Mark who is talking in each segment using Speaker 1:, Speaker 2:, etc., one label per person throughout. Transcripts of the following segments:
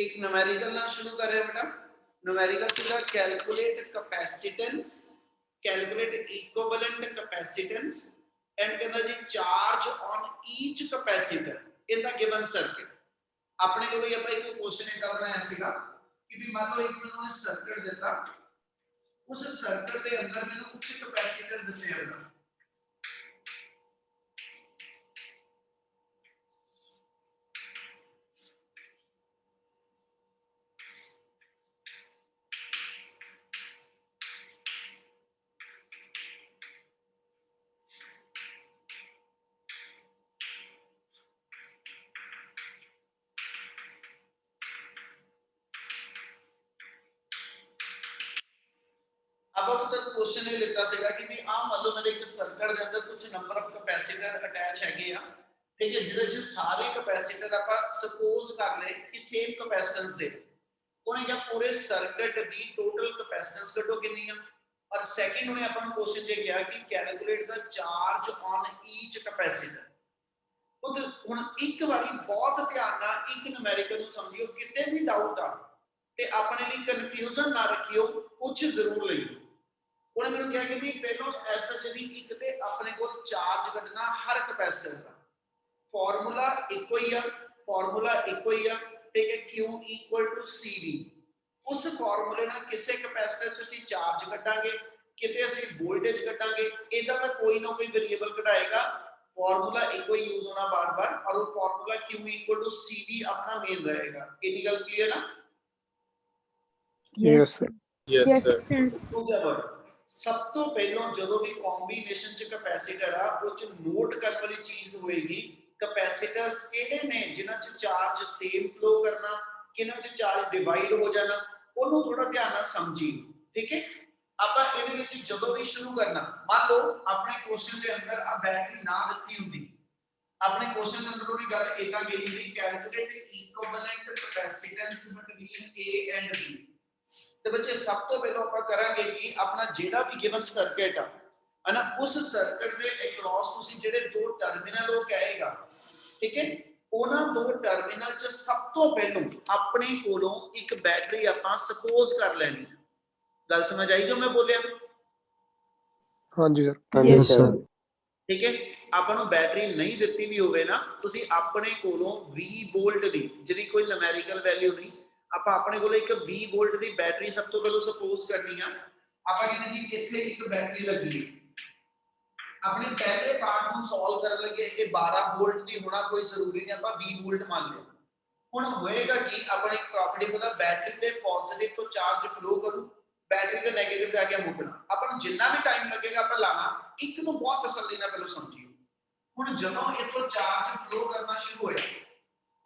Speaker 1: एक न्यूमेरिकल नाल शुरू कर रहे हैं बेटा। न्यूमेरिकल सीगा calculate capacitance, calculate equivalent capacitance and कहता जी charge on each capacitor in the given circuit. अपने को भी ਆਪਾਂ एक क्वेश्चन इदा बनाया सीगा कि भी मान लो एक मैंने उन्हें सर्किट देता, उस सर्किट के अंदर मैंने कुछ कैपेसिटर दिते हैं बेटा। अब मतलब क्वेश्चन ये लिखा सीगा कि भी आ मान लो मेरे एक सर्किट के अंदर कुछ नंबर ऑफ कैपेसिटर अटैच हैगे आ, ठीक है, जिहदे च सारे कैपेसिटर ਆਪਾਂ सपोज कर ले कि सेम कैपेसिटेंस दे। ਉਹਨੇ ਕਿਹਾ पूरे सर्किट ਦੀ टोटल कैपेसिटेंस ਕੱਢੋ ਕਿੰਨੀ ਆ, और सेकंड ਉਹਨੇ ਆਪਾਂ ਨੂੰ क्वेश्चन ये किया कि calculate the charge on each capacitor. ਉਹ ਹੁਣ ਇੱਕ ਵਾਰੀ ਬਹੁਤ ਧਿਆਨ ਨਾਲ ਇੱਕ ਨੂਮੈਰੀਕਲ ਨੂੰ ਸਮਝਿਓ, ਕਿਤੇ ਵੀ ਡਾਊਟ ਆ ਤੇ ਆਪਣੇ ਲਈ ਕਨਫਿਊਜ਼ਨ ਨਾ ਰੱਖਿਓ, ਕੁਝ ਜ਼ਰੂਰ ਲਈਓ। ਉਹਨੇ ਮੈਨੂੰ ਕਿਹਾ ਕਿ ਵੀ ਪਹਿਲਾਂ ਐਸਐਚ ਦੀ ਇੱਕ ਤੇ ਆਪਣੇ ਕੋਲ ਚਾਰਜ ਕੱਢਣਾ ਹਰ ਕੈਪੈਸਿਟਰ ਦਾ ਫਾਰਮੂਲਾ ਇੱਕੋ ਹੀ ਆ, ਫਾਰਮੂਲਾ ਇੱਕੋ ਹੀ ਆ, ਠੀਕ ਹੈ, Q = CV। ਉਸ ਫਾਰਮੂਲੇ ਨਾਲ ਕਿਸੇ ਕੈਪੈਸਿਟਰ 'ਚ ਅਸੀਂ ਚਾਰਜ ਕੱਢਾਂਗੇ, ਕਿਤੇ ਅਸੀਂ ਵੋਲਟੇਜ ਕੱਢਾਂਗੇ, ਇਹਦਾ ਤਾਂ ਕੋਈ ਨਾ ਕੋਈ ਵੇਰੀਏਬਲ ਕਢਾਏਗਾ, फॉर्मूला एक ही यूज होना बार बार, और वो फॉर्मूला Q = CV अपना मेन रहेगा। इतनी गल क्लियर ना?
Speaker 2: Yes sir.
Speaker 3: Yes sir.
Speaker 1: दूसरा वर्ड सब तो पहले जो भी कॉम्बिनेशन च कैपेसिटर आ वो च नोट करने वाली चीज होएगी कैपेसिटर्स केड़े ने जिन्हां च चार्ज सेम फ्लो करना, किन्हां च चार्ज डिवाइड हो जाना, ओनू थोड़ा ध्यान नाल समझी, ठीक है। ਆਪਾਂ ਇਹਦੇ ਵਿੱਚ ਜਦੋਂ ਵੀ ਸ਼ੁਰੂ ਕਰਨਾ, ਮੰਨ ਲਓ ਆਪਣੇ ਕੁਐਸਚਨ ਦੇ ਅੰਦਰ ਆ ਬੈਟਰੀ ਨਾ ਦਿੱਤੀ ਹੁੰਦੀ, ਆਪਣੇ ਕੁਐਸਚਨ ਦੇ ਅੰਦਰ ਉਹਦੀ ਗੱਲ ਇਦਾਂ ਗਈ ਹੁੰਦੀ calculate equivalent capacitance between A and B। ਤੇ ਬੱਚੇ ਸਭ ਤੋਂ ਪਹਿਲਾਂ ਆਪਾਂ ਕਰਾਂਗੇ ਕਿ ਆਪਣਾ ਜਿਹੜਾ ਵੀ ਗਿਵਨ ਸਰਕਟ ਆ ਹਨਾ, ਉਸ ਸਰਕਟ ਦੇ ਅਕ੍ਰੋਸ ਤੁਸੀਂ ਜਿਹੜੇ ਦੋ ਟਰਮੀਨਲ ਉਹ ਕਹੇਗਾ, ਠੀਕ ਹੈ, ਉਹਨਾਂ ਦੋ ਟਰਮੀਨਲ 'ਚ ਸਭ ਤੋਂ ਪਹਿਲਾਂ ਆਪਣੇ ਕੋਲੋਂ ਇੱਕ ਬੈਟਰੀ ਆਪਾਂ ਸਪੋਜ਼ ਕਰ ਲੈਣੀ। गल समझ आई जो मैं बोलिया?
Speaker 2: हाँ जी सर।
Speaker 3: हाँ जी सर।
Speaker 1: ठीक है, आपको बैटरी नहीं दिती भी होवे ना, तुसी अपने कोलों 20 वोल्ट दी जिहदी कोई न्यूमेरिकल वैल्यू नहीं, आपां अपने कोलों एक 20 वोल्ट दी बैटरी सब तो पहले सपोज करनी है। आपां कहने जी इत्थे एक बैटरी लगी है, अपने पहले पार्ट को सॉल्व करन लगे ये 12 वोल्ट दी होना कोई जरूरी नहीं, आपां 20 वोल्ट मान लिया। हुण होएगा कि अपने एक प्रॉपर्टी पता बैटरी दे पॉजिटिव तो चार्ज फ्लो करू, बैटरी के नेगेटिव पे आके मुकना, अपन जितना भी टाइम लगेगा अपन लाना एक ਨੂੰ ਬਹੁਤ ਤਸੱਲੀ ਨਾਲ ਪਹਿਲਾਂ ਸਮਝਿਓ। ਹੁਣ ਜਦੋਂ ਇਤੋਂ ਚਾਰਜ ਫਲੋ ਕਰਨਾ ਸ਼ੁਰੂ ਹੋਇਆ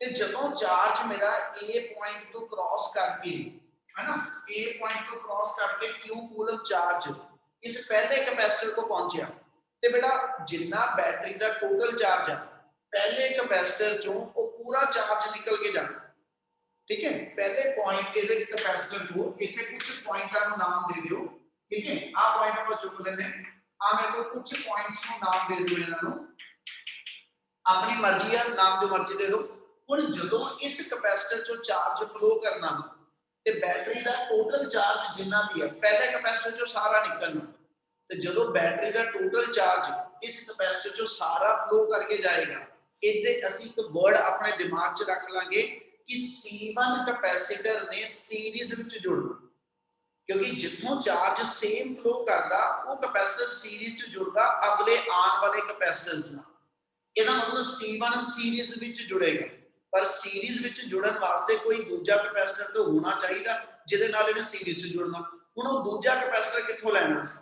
Speaker 1: ਤੇ ਜਦੋਂ ਚਾਰਜ ਮੇਰਾ A ਪੁਆਇੰਟ ਤੋਂ ਕ੍ਰਾਸ ਕਰਕੇ है ना, A ਪੁਆਇੰਟ ਤੋਂ ਕ੍ਰਾਸ ਕਰਕੇ Q ਕੂਲਮ ਚਾਰਜ ਇਸ ਪਹਿਲੇ ਕੈਪੈਸਿਟਰ ਕੋ ਪਹੁੰਚਿਆ ਤੇ ਬੇਟਾ ਜਿੰਨਾ ਬੈਟਰੀ ਦਾ ਟੋਟਲ ਚਾਰਜ ਆ ਪਹਿਲੇ ਕੈਪੈਸਿਟਰ ਚੋਂ ਉਹ ਪੂਰਾ ਚਾਰਜ ਨਿਕਲ ਕੇ ਜਾਣਾ, ठीक है। पहले पॉइंट इधर कैपेसिटर को एक कुछ पॉइंट का नाम दे दियो, ठीक है, आ पॉइंट ਆਪਾਂ ਚੁੱਕ ਲੈਂਦੇ ਆ, मेरे को कुछ पॉइंट्स ਨੂੰ ਨਾਮ ਦੇ ਦਿਓ, ਇਹਨਾਂ ਨੂੰ ਆਪਣੀ ਮਰਜ਼ੀ ਆ ਨਾਮ ਜੋ ਮਰਜ਼ੀ ਦੇ ਦਿਓ। ਹੁਣ ਜਦੋਂ ਇਸ ਕੈਪੈਸਿਟਰ ਚੋਂ ਚਾਰਜ ਫਲੋ ਕਰਨਾ ਤੇ ਬੈਟਰੀ ਦਾ ਟੋਟਲ ਚਾਰਜ ਜਿੰਨਾ ਵੀ ਹੈ ਪਹਿਲੇ ਕੈਪੈਸਿਟਰ ਚੋਂ ਸਾਰਾ ਨਿਕਲਣਾ, ਤੇ ਜਦੋਂ ਬੈਟਰੀ ਦਾ ਟੋਟਲ ਚਾਰਜ ਇਸ ਕੈਪੈਸਿਟਰ ਚੋਂ ਸਾਰਾ ਫਲੋ ਕਰਕੇ ਜਾਏਗਾ, ਇਹਦੇ ਅਸੀਂ ਇੱਕ ਵਰਡ ਆਪਣੇ ਦਿਮਾਗ 'ਚ ਰੱਖ ਲਾਂਗੇ कि C1 कैपेसिटर ने सीरीज ਵਿੱਚ ਜੁੜਨਾ, ਕਿਉਂਕਿ ਜਿੱਥੋਂ ਚਾਰਜ ਸੇਮ ਫਲੋ ਕਰਦਾ ਉਹ ਕੈਪੈਸਿਟਰ ਸੀਰੀਜ਼ ਵਿੱਚ ਜੁੜਦਾ ਅਗਲੇ ਆਉਣ ਵਾਲੇ ਕੈਪੈਸਿਟਰਸ ਨਾਲ। ਇਹਦਾ ਮਤਲਬ C1 ਸੀਰੀਜ਼ ਵਿੱਚ ਜੁੜੇਗਾ, ਪਰ ਸੀਰੀਜ਼ ਵਿੱਚ ਜੁੜਨ ਵਾਸਤੇ ਕੋਈ ਦੂਜਾ ਕੈਪੈਸਿਟਰ ਤਾਂ ਹੋਣਾ ਚਾਹੀਦਾ ਜਿਹਦੇ ਨਾਲ ਇਹਨੇ ਸੀਰੀਜ਼ ਵਿੱਚ ਜੁੜਨਾ। ਹੁਣ ਉਹ ਦੂਜਾ ਕੈਪੈਸਿਟਰ ਕਿੱਥੋਂ ਲੈਣਾ ਸੀ?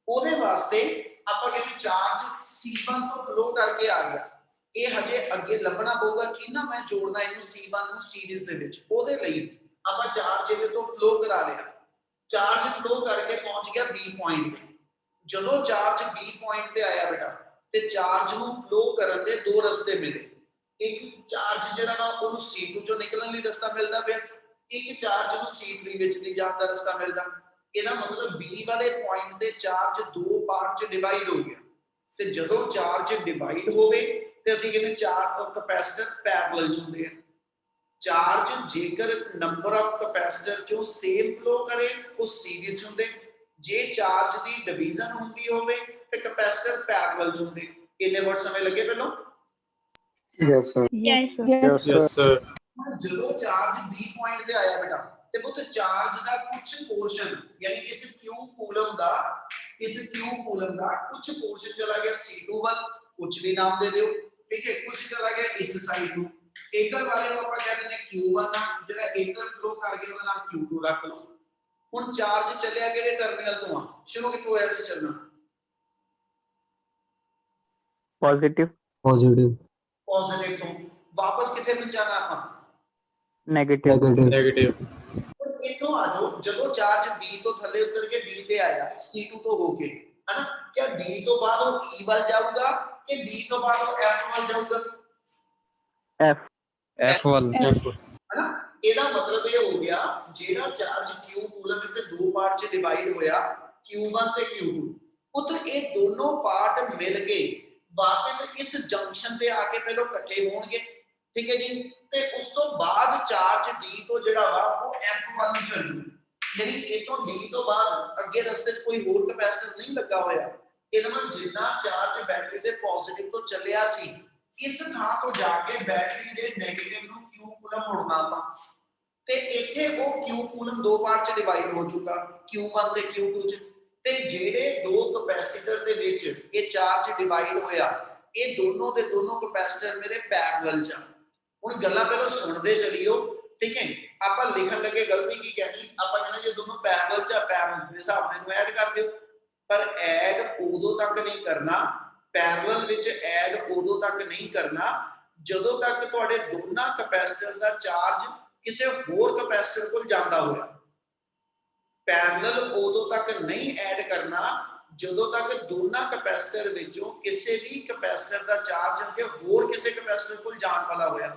Speaker 1: ਉਹਦੇ ਵਾਸਤੇ ਆਪਾਂ ਕਹਿੰਦੇ ਚਾਰਜ C1 ਤੋਂ ਫਲੋ ਕਰਕੇ ਆ ਗਿਆ, ਇਹ ਹਜੇ ਅੱਗੇ ਲੱਭਣਾ ਪਊਗਾ ਕਿ ਨਾ ਮੈਂ ਜੋੜਨਾ ਇਹਨੂੰ C1 ਨੂੰ ਸੀਰੀਜ਼ ਦੇ ਵਿੱਚ। ਉਹਦੇ ਲਈ ਆਪਾਂ ਚਾਰਜ ਇਹਦੇ ਤੋਂ ਫਲੋ ਕਰਾ ਲਿਆ, ਚਾਰਜ ਫਲੋ ਕਰਕੇ ਪਹੁੰਚ ਗਿਆ B ਪੁਆਇੰਟ ਤੇ। ਜਦੋਂ ਚਾਰਜ B ਪੁਆਇੰਟ ਤੇ ਆਇਆ ਬੇਟਾ ਤੇ ਚਾਰਜ ਨੂੰ ਫਲੋ ਕਰਨ ਦੇ ਦੋ ਰਸਤੇ ਮਿਲੇ, ਇੱਕ ਚਾਰਜ ਜਿਹੜਾ ਵਾ ਉਹਨੂੰ C2 ਚੋਂ ਨਿਕਲਣ ਲਈ ਰਸਤਾ ਮਿਲਦਾ ਪਿਆ, ਇੱਕ ਚਾਰਜ ਨੂੰ C3 ਵਿੱਚ ਲੈ ਜਾਣ ਦਾ ਰਸਤਾ ਮਿਲਦਾ। ਇਹਦਾ ਮਤਲਬ B ਵਾਲੇ ਪੁਆਇੰਟ ਤੇ ਚਾਰਜ ਦੋ ਪਾਰਟ 'ਚ ਡਿਵਾਈਡ ਹੋ ਗਿਆ, ਤੇ ਜਦੋਂ ਚਾਰਜ ਡਿਵਾਈਡ ਹੋਵੇ ਤੇ ਅਸੀਂ ਕਹਿੰਦੇ ਚਾਰ ਕੈਪੈਸਿਟਰ ਪੈਰਲਲ ਚ ਹੁੰਦੇ ਆ। ਚਾਰਜ ਜੇਕਰ ਨੰਬਰ ਆਫ ਕਪੈਸਿਟਰ ਚੋਂ ਸੇਮ ਫਲੋ ਕਰੇ ਉਹ ਸੀਰੀਜ਼ ਹੁੰਦੇ, ਜੇ ਚਾਰਜ ਦੀ ਡਿਵੀਜ਼ਨ ਹੁੰਦੀ ਹੋਵੇ ਤੇ ਕਪੈਸਿਟਰ ਪੈਰਲਲ ਚ ਹੁੰਦੇ। ਕਿੰਨੇ ਵਰਡ ਸਮੇਂ ਲੱਗੇ ਪਹਿਲਾਂ?
Speaker 2: Yes sir
Speaker 3: Yes, sir.
Speaker 2: Yes
Speaker 4: Yes,
Speaker 2: sir
Speaker 4: sir.
Speaker 1: ਜਦੋਂ ਚਾਰਜ B ਪੁਆਇੰਟ ਤੇ ਆਇਆ ਬੇਟਾ ਤੇ ਪੁੱਤ ਚਾਰਜ ਦਾ ਕੁਝ ਪੋਰਸ਼ਨ ਯਾਨੀ ਇਸ Q ਕੂਲਮ ਦਾ ਕੁਝ ਪੋਰਸ਼ਨ ਚਲਾ ਗਿਆ C2 ਵੱਲ, ਕੁਝ ਵੀ ਨਾਮ ਦੇ ਦਿਓ, ਠੀਕ ਹੈ, ਕੁਝ ਚਲਾ ਗਿਆ ਇਸ ਸਾਈਡ ਨੂੰ, ਇਧਰ ਵਾਲੇ ਨੂੰ ਆਪਾਂ ਕਹਿ ਦਿੰਦੇ Q1 ਆ, ਜਿਹੜਾ ਇਧਰ ਫਲੋ ਕਰ ਗਿਆ ਉਹਦਾ ਨਾਮ Q2 ਰੱਖ ਲਓ। ਹੁਣ ਚਾਰਜ ਚੱਲਿਆ ਕਿਹੜੇ ਟਰਮੀਨਲ ਤੋਂ ਆ? ਸ਼ੁਰੂ ਕਿੱਥੋਂ ਹੋਇਆ ਸੀ ਚੱਲਣਾ?
Speaker 5: पॉजिटिव
Speaker 1: ਪੋਜ਼ਿਟਿਵ ਤੋਂ। ਵਾਪਸ ਕਿੱਥੇ ਪਹੁੰਚਾਣਾ ਆਪਾਂ?
Speaker 5: Negative
Speaker 4: Negative.
Speaker 1: ਹੁਣ ਇੱਥੋਂ ਆ ਜਾਓ, ਜਦੋਂ ਚਾਰਜ B ਤੋਂ ਥੱਲੇ ਉਤਰ ਕੇ D ਤੇ ਆਇਆ C2 ਤੋਂ ਹੋ ਕੇ, ਹਨਾ, ਕਿਆ D ਤੋਂ ਬਾਅਦ ਉਹ E ਵੱਲ ਜਾਊਗਾ ਕਿ D ਤੋਂ ਬਾਅਦ ਉਹ F ਵੱਲ ਜਾਊਗਾ?
Speaker 5: F1
Speaker 1: ਹਨਾ, ਇਹਦਾ ਮਤਲਬ ਇਹ ਹੋ ਗਿਆ ਜਿਹੜਾ ਚਾਰਜ Q ਕੂਲਮ ਵਿੱਚ ਦੋ ਪਾਰਟ ਚ ਡਿਵਾਈਡ ਹੋਇਆ Q1 ਤੇ Q2, ਉਧਰ ਇਹ ਦੋਨੋਂ ਪਾਰਟ ਮਿਲ ਕੇ ਵਾਪਸ ਇਸ ਜੰਕਸ਼ਨ ਤੇ ਆ ਕੇ ਪਹਿਲਾਂ ਇਕੱਠੇ ਹੋਣਗੇ, ਠੀਕ ਹੈ ਜੀ, ਤੇ ਉਸ ਤੋਂ ਬਾਅਦ ਚਾਰਜ D ਤੋਂ ਜਿਹੜਾ ਵਾ ਉਹ F1 ਨੂੰ ਚੱਲ ਜੂ, ਯਾਨੀ ਇਹ ਤੋਂ D ਤੋਂ ਬਾਅਦ ਅੱਗੇ ਰਸਤੇ 'ਚ ਕੋਈ ਹੋਰ ਕੈਪੈਸਿਟਰ ਨਹੀਂ ਲੱਗਾ ਹੋਇਆ। ਇਹਦਾ ਮਤਲਬ ਜਿੰਨਾ ਚਾਰਜ ਬੈਟਰੀ ਦੇ ਪੋਜ਼ਿਟਿਵ ਤੋਂ ਚੱਲਿਆ ਸੀ ਇਸ ਥਾਂ ਤੋਂ ਜਾ ਕੇ ਬੈਟਰੀ ਦੇ ਨੈਗੇਟਿਵ ਨੂੰ Q ਕੂਲਮ ਮੁੜਨਾ ਆਪਾਂ, ਤੇ ਇੱਥੇ ਉਹ Q ਕੂਲਮ ਦੋ ਪਾਰਟ 'ਚ ਡਿਵਾਈਡ ਹੋ ਚੁੱਕਾ, Q1 ਤੇ Q2 'ਚ, ਤੇ ਜਿਹੜੇ ਦੋ ਕੈਪੈਸਿਟਰ ਦੇ ਵਿੱਚ ਇਹ ਚਾਰਜ ਡਿਵਾਈਡ ਹੋਇਆ ਇਹ ਦੋਨੋਂ ਦੇ ਦੋਨੋਂ ਕੈਪੈਸਿਟਰ ਮੇਰੇ ਪੈਰਲਲ 'ਚ। ਹੁਣ ਗੱਲਾਂ ਪਹਿਲਾਂ ਸੁਣਦੇ ਚੱਲਿਓ, ਠੀਕ ਹੈ, ਆਪਾਂ ਲਿਖਣ ਲੱਗੇ ਗਲਤੀ ਕੀ ਕਹਿਣੀ, ਆਪਾਂ ਕਹਿੰਦੇ ਜੇ ਦੋਨੋਂ ਪੈਰਲਲ 'ਚ ਪੈਰਲਲ ਦੇ ਹਿਸਾਬ ਨਾਲ ਇਹਨੂੰ ਐਡ ਕਰ ਦਿਓ, ਪਰ ਐਡ ਉਦੋਂ ਤੱਕ ਨਹੀਂ ਕਰਨਾ, ਪੈਰਲਲ ਵਿੱਚ ਐਡ ਉਦੋਂ ਤੱਕ ਨਹੀਂ ਕਰਨਾ ਜਦੋਂ ਤੱਕ ਤੁਹਾਡੇ ਦੋਨਾਂ ਕੈਪੈਸਿਟਰ ਦਾ ਚਾਰਜ ਕਿਸੇ ਹੋਰ ਕੈਪੈਸਿਟਰ ਕੋਲ ਜਾਂਦਾ ਹੋਇਆ। ਪੈਰਲਲ ਉਦੋਂ ਤੱਕ ਨਹੀਂ ਐਡ ਕਰਨਾ ਜਦੋਂ ਤੱਕ ਦੋਨਾਂ ਕੈਪੈਸਿਟਰ ਵਿੱਚੋਂ ਕਿਸੇ ਵੀ ਕੈਪੈਸਿਟਰ ਦਾ ਚਾਰਜ ਅੱਗੇ ਹੋਰ ਕਿਸੇ ਕੈਪੈਸਿਟਰ ਕੋਲ ਜਾਣ ਵਾਲਾ ਹੋਇਆ।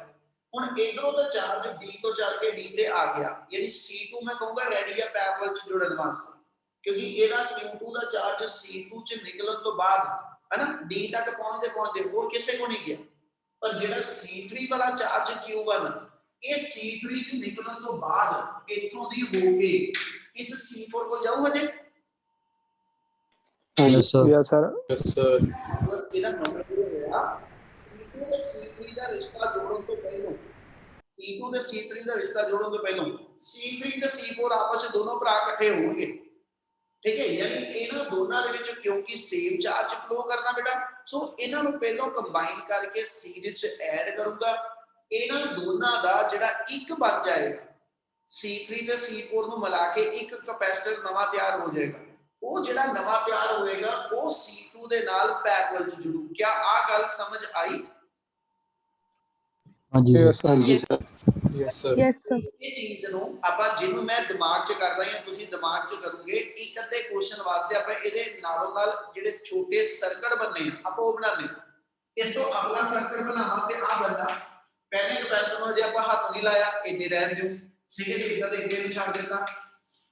Speaker 1: ਹੁਣ ਇਧਰੋਂ ਦਾ ਚਾਰਜ B ਤੋਂ ਚੱਲ ਕੇ D ਤੇ ਆ ਗਿਆ, ਯਾਨੀ C2 ਮੈਂ ਕਹੂੰਗਾ ਰੈਡੀ ਆ ਪੈਰਲਲ ਚ ਜੁੜਨ ਵਾਸਤੇ, ਕਿਉਂਕਿ ਇਹਦਾ Q2 ਦਾ ਚਾਰਜ C2 ਚ ਨਿਕਲਣ ਤੋਂ ਬਾਅਦ ਹੈ ਨਾ D ਤੱਕ ਪਹੁੰਚਦੇ ਹੋਰ ਕਿਸੇ ਕੋ ਨਹੀਂ ਗਿਆ, ਪਰ ਜਿਹੜਾ C3 ਵਾਲਾ ਚਾਰਜ Q1 ਇਹ C3 ਚ ਨਿਕਲਣ ਤੋਂ ਬਾਅਦ ਇੱਥੋਂ ਦੀ ਹੋ ਕੇ ਇਸ C4 ਕੋਲ ਜਾਊ ਹਜੇ?
Speaker 5: Yes, sir.
Speaker 2: Yes sir
Speaker 4: Yes, sir.
Speaker 1: ਮਤਲਬ ਇਹਦਾ ਨੰਬਰ ਹੋਇਆ C2 ਤੇ C3 ਦਾ ਰਿਸ਼ਤਾ ਜੋੜਨ ਤੋਂ ਪਹਿਲਾਂ, C2 ਤੇ C3 ਦਾ ਰਿਸ਼ਤਾ ਜੋੜਨ ਤੋਂ ਪਹਿਲਾਂ C3 ਤੇ C4 ਆਪਸ ਵਿੱਚ ਦੋਨੋਂ ਭਰਾ ਇਕੱਠੇ ਹੋਣਗੇ, ਠੀਕ ਹੈ, ਯਾਨੀ ਇਹਨਾਂ ਦੋਨਾਂ ਦੇ ਵਿੱਚ ਕਿਉਂਕਿ ਸੇਮ ਚਾਰਜ ਫਲੋ ਕਰਨਾ ਬੇਟਾ, ਸੋ ਇਹਨਾਂ ਨੂੰ ਪਹਿਲਾਂ ਕੰਬਾਈਨ ਕਰਕੇ ਸੀਰੀਜ਼ 'ਚ ਐਡ ਕਰੂੰਗਾ, ਇਹਨਾਂ ਦੋਨਾਂ ਦਾ ਜਿਹੜਾ ਇੱਕ ਬਣ ਜਾਏਗਾ C3 ਤੇ C4 ਨੂੰ ਮਿਲਾ ਕੇ ਇੱਕ ਕੈਪੈਸਿਟਰ ਨਵਾਂ ਤਿਆਰ ਹੋ ਜਾਏਗਾ, ਉਹ ਜਿਹੜਾ ਨਵਾਂ ਤਿਆਰ ਹੋਏਗਾ ਉਹ C2 ਦੇ ਨਾਲ ਪੈਰਲਲ 'ਚ ਜੁੜੂ। ਕਿਆ ਆ ਗੱਲ ਸਮਝ ਆਈ?
Speaker 2: ਯੈਸ ਹਾਂਜੀ sir
Speaker 4: Yes, sir.
Speaker 3: Yes, sir.
Speaker 1: ਇਹ ਚੀਜ਼ ਨੂੰ ਆਪਾਂ ਜਿਹਨੂੰ ਮੈਂ ਦਿਮਾਗ 'ਚ ਕਰ ਰਹੀ ਹਾਂ ਤੁਸੀਂ ਦਿਮਾਗ 'ਚ ਕਰੋਗੇ, ਇੱਕ ਅੱਧੇ ਕੁਐਸਚਨ ਵਾਸਤੇ ਆਪਾਂ ਇਹਦੇ ਨਾਲੋਂ ਨਾਲ ਜਿਹੜੇ ਛੋਟੇ ਸਰਕਟ ਬਣਨੇ ਆ ਆਪਾਂ ਉਹ ਬਣਾਉਂਦੇ ਹਾਂ। ਇਸ ਤੋਂ ਅਗਲਾ ਸਰਕਟ ਬਣਾਵਾਂ ਤੇ ਆ ਬੰਦਾ ਪਹਿਲੇ ਕੈਪੈਸਿਟਰ ਨੂੰ ਜੇ ਆਪਾਂ ਹੱਥ ਨਹੀਂ ਲਾਇਆ ਇੱਥੇ ਰਹਿਣ ਦਿਓ, ਠੀਕ ਹੈ ਜੀ, ਇਦਾਂ ਦੇ ਇੱਥੇ ਨੂੰ ਛੱਡ ਦਿੱਤਾ।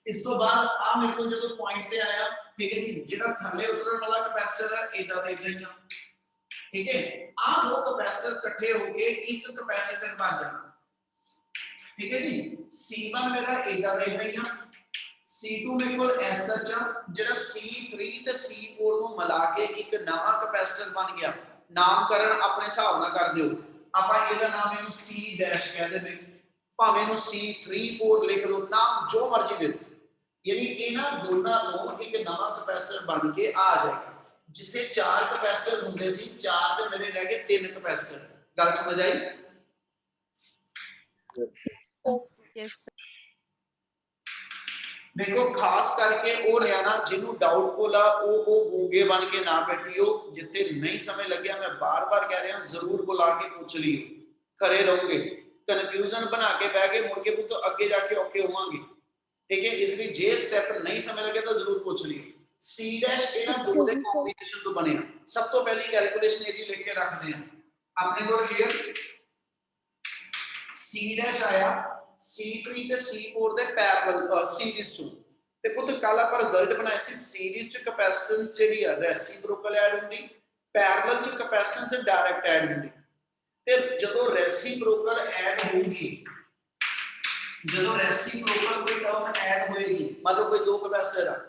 Speaker 1: ਇਸ ਤੋਂ ਬਾਅਦ ਆ ਮੇਰੇ ਕੋਲ ਜਦੋਂ ਪੁਆਇੰਟ ਤੇ ਆਇਆ, ਠੀਕ ਹੈ ਜੀ, ਜਿਹੜਾ ਥੱਲੇ ਉਤਰਨ ਵਾਲਾ ਕੈਪੈਸਿਟਰ ਹੈ ਇਦਾਂ ਦਾ ਇਦਾਂ ਹੀ ਆ, ਠੀਕ ਹੈ, ਆ ਦੋ ਕੈਪੈਸਿਟਰ ਇਕੱਠੇ ਹੋ ਕੇ ਇੱਕ ਕੈਪੈਸਿਟਰ ਬਣ ਜਾਣਾ, ਠੀਕ ਹੈ ਜੀ। C1 ਮੇਰਾ ਇਦਾਂ ਦਾ ਇਦਾਂ ਹੀ ਆ, C2 ਮੇਰੇ ਕੋਲ ਐਸਐਚ ਆ, ਜਿਹੜਾ C3 ਤੇ C4 ਨੂੰ ਮਿਲਾ ਕੇ ਇੱਕ ਨਵਾਂ ਕੈਪੈਸਿਟਰ ਬਣ ਗਿਆ। ਨਾਮਕਰਨ ਆਪਣੇ ਹਿਸਾਬ ਨਾਲ ਕਰ ਦਿਓ, ਆਪਾਂ ਇਹਦਾ ਨਾਮ ਇਹਨੂੰ C ਡੈਸ਼ ਕਹਿ ਦਿੰਦੇ, ਭਾਵੇਂ ਇਹਨੂੰ C34 ਲਿਖ ਲਓ, ਨਾਮ ਜੋ ਮਰਜ਼ੀ ਦੇ ਦਿਓ, ਯਾਨੀ ਇਹਨਾਂ ਦੋਨਾਂ ਤੋਂ ਇੱਕ ਨਵਾਂ ਕੈਪੈਸਿਟਰ ਬਣ ਕੇ ਆ ਜਾਏਗਾ। ਜਿੱਥੇ ਚਾਰ ਕੈਪੈਸਿਟਰ ਹੁੰਦੇ ਸੀ, ਚਾਰ ਤੇ ਮੇਰੇ ਰਹਿ ਗਏ ਤਿੰਨ ਕੈਪੈਸਿਟਰ। ਗੱਲ ਸਮਝ ਆਈ?
Speaker 3: Yes, sir.
Speaker 1: देखो खास करके वो रहना जिन्हों डाउटफुल आ वो गूंगे बन के ना बैठियो, जिथे नहीं समय लगे मैं बार बार कह रहा जरूर बुला के पूछ लियो, खड़े रहोगे कन्फ्यूजन बना के बह गए मुड़ के तो अगे जाके औखे होवांगे, ठीक है, इसलिए जे स्टेप नहीं समय लगे तो जरूर पूछ लियो। सी डैश इन्हां दो दे कॉम्बिनेशन तो बने, सब तो पहली कैलकुलेशन यदि लिख के रखते हैं अपने को क्लियर। सी डैश आया C3 ਤੇ C4 ਦੇ ਪੈਰਲਲ ਸੀਰੀਜ਼ ਤੋਂ, ਤੇ ਪੁੱਤ ਕੱਲ ਆਪਾਂ ਰਿਜ਼ਲਟ ਬਣਾਇਆ ਸੀ ਸੀਰੀਜ਼ ਚ ਕੈਪੈਸਿਟੈਂਸ ਜਿਹੜੀ ਆ ਰੈਸੀਪ੍ਰੋਕਲ ਐਡ ਹੁੰਦੀ, ਪੈਰਲਲ ਚ ਕੈਪੈਸਿਟੈਂਸ ਡਾਇਰੈਕਟ ਐਡ ਹੁੰਦੀ, ਤੇ ਜਦੋਂ ਰੈਸੀਪ੍ਰੋਕਲ ਐਡ ਹੋਊਗੀ ਜਦੋਂ ਰੈਸਿਪਰੋਕਲ ਕੋਈ ਟਰਮ ਐਡ ਹੋਏਗੀ, ਮੰਨ ਲਓ ਕੋਈ ਦੋ ਕੈਪੈਸਿਟਰ ਆ,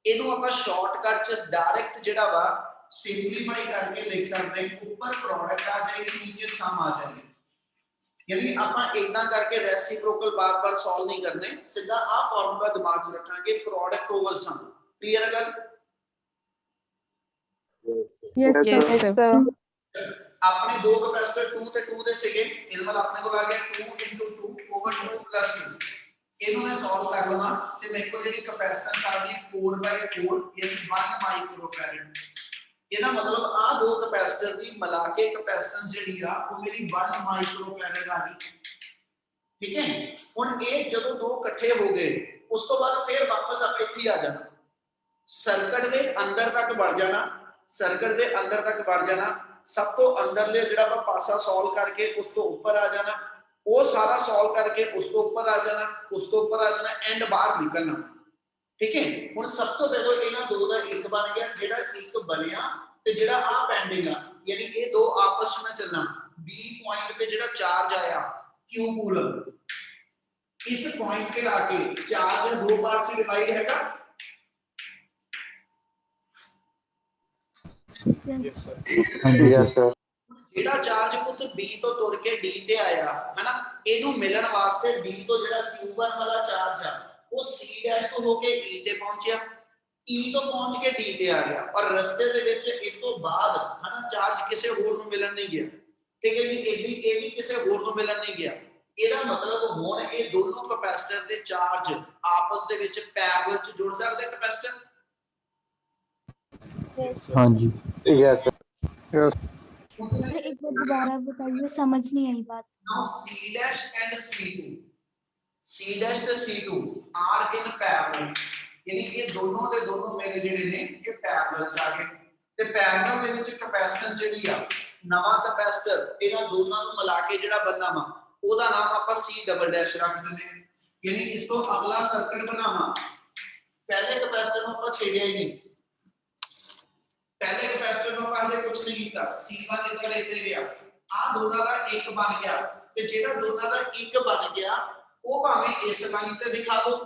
Speaker 1: ਇਹਨੂੰ ਆਪਾਂ ਸ਼ਾਰਟਕਟ ਚ ਡਾਇਰੈਕਟ ਜਿਹੜਾ ਵਾ ਸਿੰਪਲੀਫਾਈ ਕਰਕੇ ਲਿਖ ਸਕਦੇ ਹਾਂ, ਉੱਪਰ ਪ੍ਰੋਡਕਟ ਆ ਜਾਏਗੀ, ਨੀਚੇ ਸਮ ਆ ਜਾਏਗੀ। यानी ਆਪਾਂ ਇਦਾਂ ਕਰਕੇ ਰੈਸਿਪਰੋਕਲ ਬਾਰ-ਬਾਰ ਸੋਲਵ ਨਹੀਂ ਕਰਨੇ, ਸਿੱਧਾ ਆ ਫਾਰਮੂਲਾ ਦਿਮਾਗ 'ਚ ਰੱਖਾਂਗੇ, ਪ੍ਰੋਡਕਟ ਓਵਰ ਸਮ। ਕਲੀਅਰ ਹੈ ਗੱਲ?
Speaker 3: Yes,
Speaker 2: Yes,
Speaker 3: sir.
Speaker 2: sir.
Speaker 1: ਆਪਣੇ ਦੋ ਕੈਪੈਸਿਟਰ 2 ਤੇ 2 ਦੇ ਸੀਗੇ, ਇਹਦੇ ਨਾਲ ਆਪਣੇ ਕੋਲ ਆ ਗਿਆ 2 2 ਓਵਰ 2 ਪਲੱਸ 2। ਇਹਨੂੰ ਮੈਂ ਸੋਲਵ ਕਰ ਲਵਾਂ ਤੇ ਮੇਰੇ ਕੋਲ ਜਿਹੜੀ ਕੈਪੈਸਿਟੈਂਸ ਆ ਗਈ 4/4 ਯਾਨੀ 1 ਮਾਈਕਰੋ ਫੈਰਡ। ਇਹਦਾ ਮਤਲਬ ਆ ਦੋ ਕੈਪੈਸਿਟਰ ਦੀ ਮਿਲਾ ਕੇ ਕੈਪੈਸਿਟੈਂਸ ਜਿਹੜੀ ਆ ਉਹ ਮੇਰੀ 1 ਮਾਈਕਰੋ ਫੈਰਡ ਆ ਗਈ। ਠੀਕ ਹੈ, ਹੁਣ ਇਹ ਜਦੋਂ ਦੋ ਇਕੱਠੇ ਹੋ ਗਏ ਉਸ ਤੋਂ ਬਾਅਦ ਫਿਰ ਵਾਪਸ ਆਪਾਂ ਇੱਥੇ ਆ ਜਾਣਾ, ਸਰਕਟ ਦੇ ਅੰਦਰ ਤੱਕ ਵੜ ਜਾਣਾ, ਸਰਕਟ ਦੇ ਅੰਦਰ ਤੱਕ ਵੜ ਜਾਣਾ, ਸਭ ਤੋਂ ਅੰਦਰਲੇ ਜਿਹੜਾ ਆਪਾਂ ਪਾਸਾ ਸੋਲਵ ਕਰਕੇ ਉਸ ਤੋਂ ਉੱਪਰ ਆ ਜਾਣਾ, ਉਹ ਸਾਰਾ ਸੋਲਵ ਕਰਕੇ ਉਸ ਤੋਂ ਉੱਪਰ ਆ ਜਾਣਾ, ਉਸ ਤੋਂ ਉੱਪਰ ਆ ਜਾਣਾ, ਐਂਡ ਬਾਹਰ ਨਿਕਲਣਾ। ਠੀਕ ਹੈ, ਹੁਣ ਸਭ ਤੋਂ ਪਹਿਲਾਂ ਇਹਨਾਂ ਦੋ ਦਾ ਇੱਕ ਬਣ ਗਿਆ, ਜਿਹੜਾ ਇੱਕ ਬਣਿਆ ਤੇ ਜਿਹੜਾ ਆ ਪੈਂਡਿੰਗ ਆ, ਯਾਨੀ ਇਹ ਦੋ ਆਪਸ ਵਿੱਚ ਚੱਲਣਾ। B ਪੁਆਇੰਟ ਤੇ ਜਿਹੜਾ ਚਾਰਜ ਆਇਆ Q ਕੂਲਮ, ਇਸ ਪੁਆਇੰਟ ਤੇ ਆ ਕੇ ਚਾਰਜ ਦੋ ਪਾਰਟ ਚ ਡਿਵਾਈਡ ਹੈਗਾ।
Speaker 2: Yes, sir.
Speaker 5: Yes,
Speaker 2: sir.
Speaker 1: ਜਿਹੜਾ ਚਾਰਜ ਪੁੱਤ B ਤੋਂ ਤੁਰ ਕੇ D ਤੇ ਆਇਆ ਹੈਨਾ, ਇਹਨੂੰ ਮਿਲਣ ਵਾਸਤੇ B ਤੋਂ ਜਿਹੜਾ Q1 ਵਾਲਾ ਚਾਰਜ ਆ ਉਹ C' ਤੋਂ ਹੋ ਕੇ E ਤੇ ਪਹੁੰਚਿਆ, E ਤੋਂ ਪਹੁੰਚ ਕੇ D ਤੇ ਆ ਗਿਆ, ਔਰ ਰਸਤੇ ਦੇ ਵਿੱਚ ਇਸ ਤੋਂ ਬਾਅਦ ਹੈਨਾ ਚਾਰਜ ਕਿਸੇ ਹੋਰ ਨੂੰ ਮਿਲਣ ਨਹੀਂ ਗਿਆ। ਠੀਕ ਹੈ ਜੀ, ਇਹ ਵੀ ਕਿਸੇ ਹੋਰ ਨੂੰ ਮਿਲਣ ਨਹੀਂ ਗਿਆ। ਇਹਦਾ ਮਤਲਬ ਹੁਣ ਇਹ ਦੋਨੋਂ ਕੈਪੈਸਿਟਰ ਦੇ ਚਾਰਜ ਆਪਸ ਦੇ ਵਿੱਚ ਪੈਰਲਲ ਚ ਜੁੜ ਸਕਦੇ ਕੈਪੈਸਿਟਰ।
Speaker 5: ਹਾਂਜੀ।
Speaker 2: Yes, sir. Yes.
Speaker 4: एक बार दोबारा बताइए, समझ नहीं आई बात।
Speaker 1: Now C dash and C2, C dash ਤੇ C2 are in parallel, ਯਾਨੀ ਇਹ ਦੋਨੋਂ ਦੇ ਦੋਨੋਂ ਮੇਰੇ ਜਿਹੜੇ ਨੇ ਇਹ ਪੈਰਲਲ ਚ ਆ ਗਏ, ਤੇ ਪੈਰਲਲ ਦੇ ਵਿੱਚ ਕੈਪੈਸਿਟੈਂਸ ਜਿਹੜੀ ਆ ਨਵਾਂ ਕੈਪੈਸਿਟਰ ਇਹਨਾਂ ਦੋਨਾਂ ਨੂੰ ਮਿਲਾ ਕੇ ਜਿਹੜਾ ਬਣਨਾ ਵਾ ਉਹਦਾ ਨਾਮ ਆਪਾਂ C ਡਬਲ ਡੈਸ਼ ਰੱਖ ਦਿੰਦੇ ਹਾਂ। ਯਾਨੀ ਇਸ ਤੋਂ ਅਗਲਾ ਸਰਕਟ ਬਣਾਵਾ, ਪਹਿਲੇ ਕੈਪੈਸਿਟਰ ਨੂੰ ਆਪਾਂ ਛੇੜਿਆ ਹੀ ਨਹੀਂ, ਪਹਿਲੇ ਕੈਪੈਸਿਟਰ ਨੂੰ ਆਪਾਂ ਹਲੇ ਕੁਝ ਨਹੀਂ ਕੀਤਾ, C1 ਇੱਧਰ ਇੱਥੇ ਗਿਆ, ਆ ਦੋਨਾਂ ਦਾ ਇੱਕ ਬਣ ਗਿਆ, ਤੇ ਜਿਹੜਾ ਦੋਨਾਂ ਦਾ ਇੱਕ ਬਣ ਗਿਆ ਉਹ ਭਾਵੇਂ ਇਸ ਲਾਈਨ ਤੇ ਦਿਖਾ ਦੋ,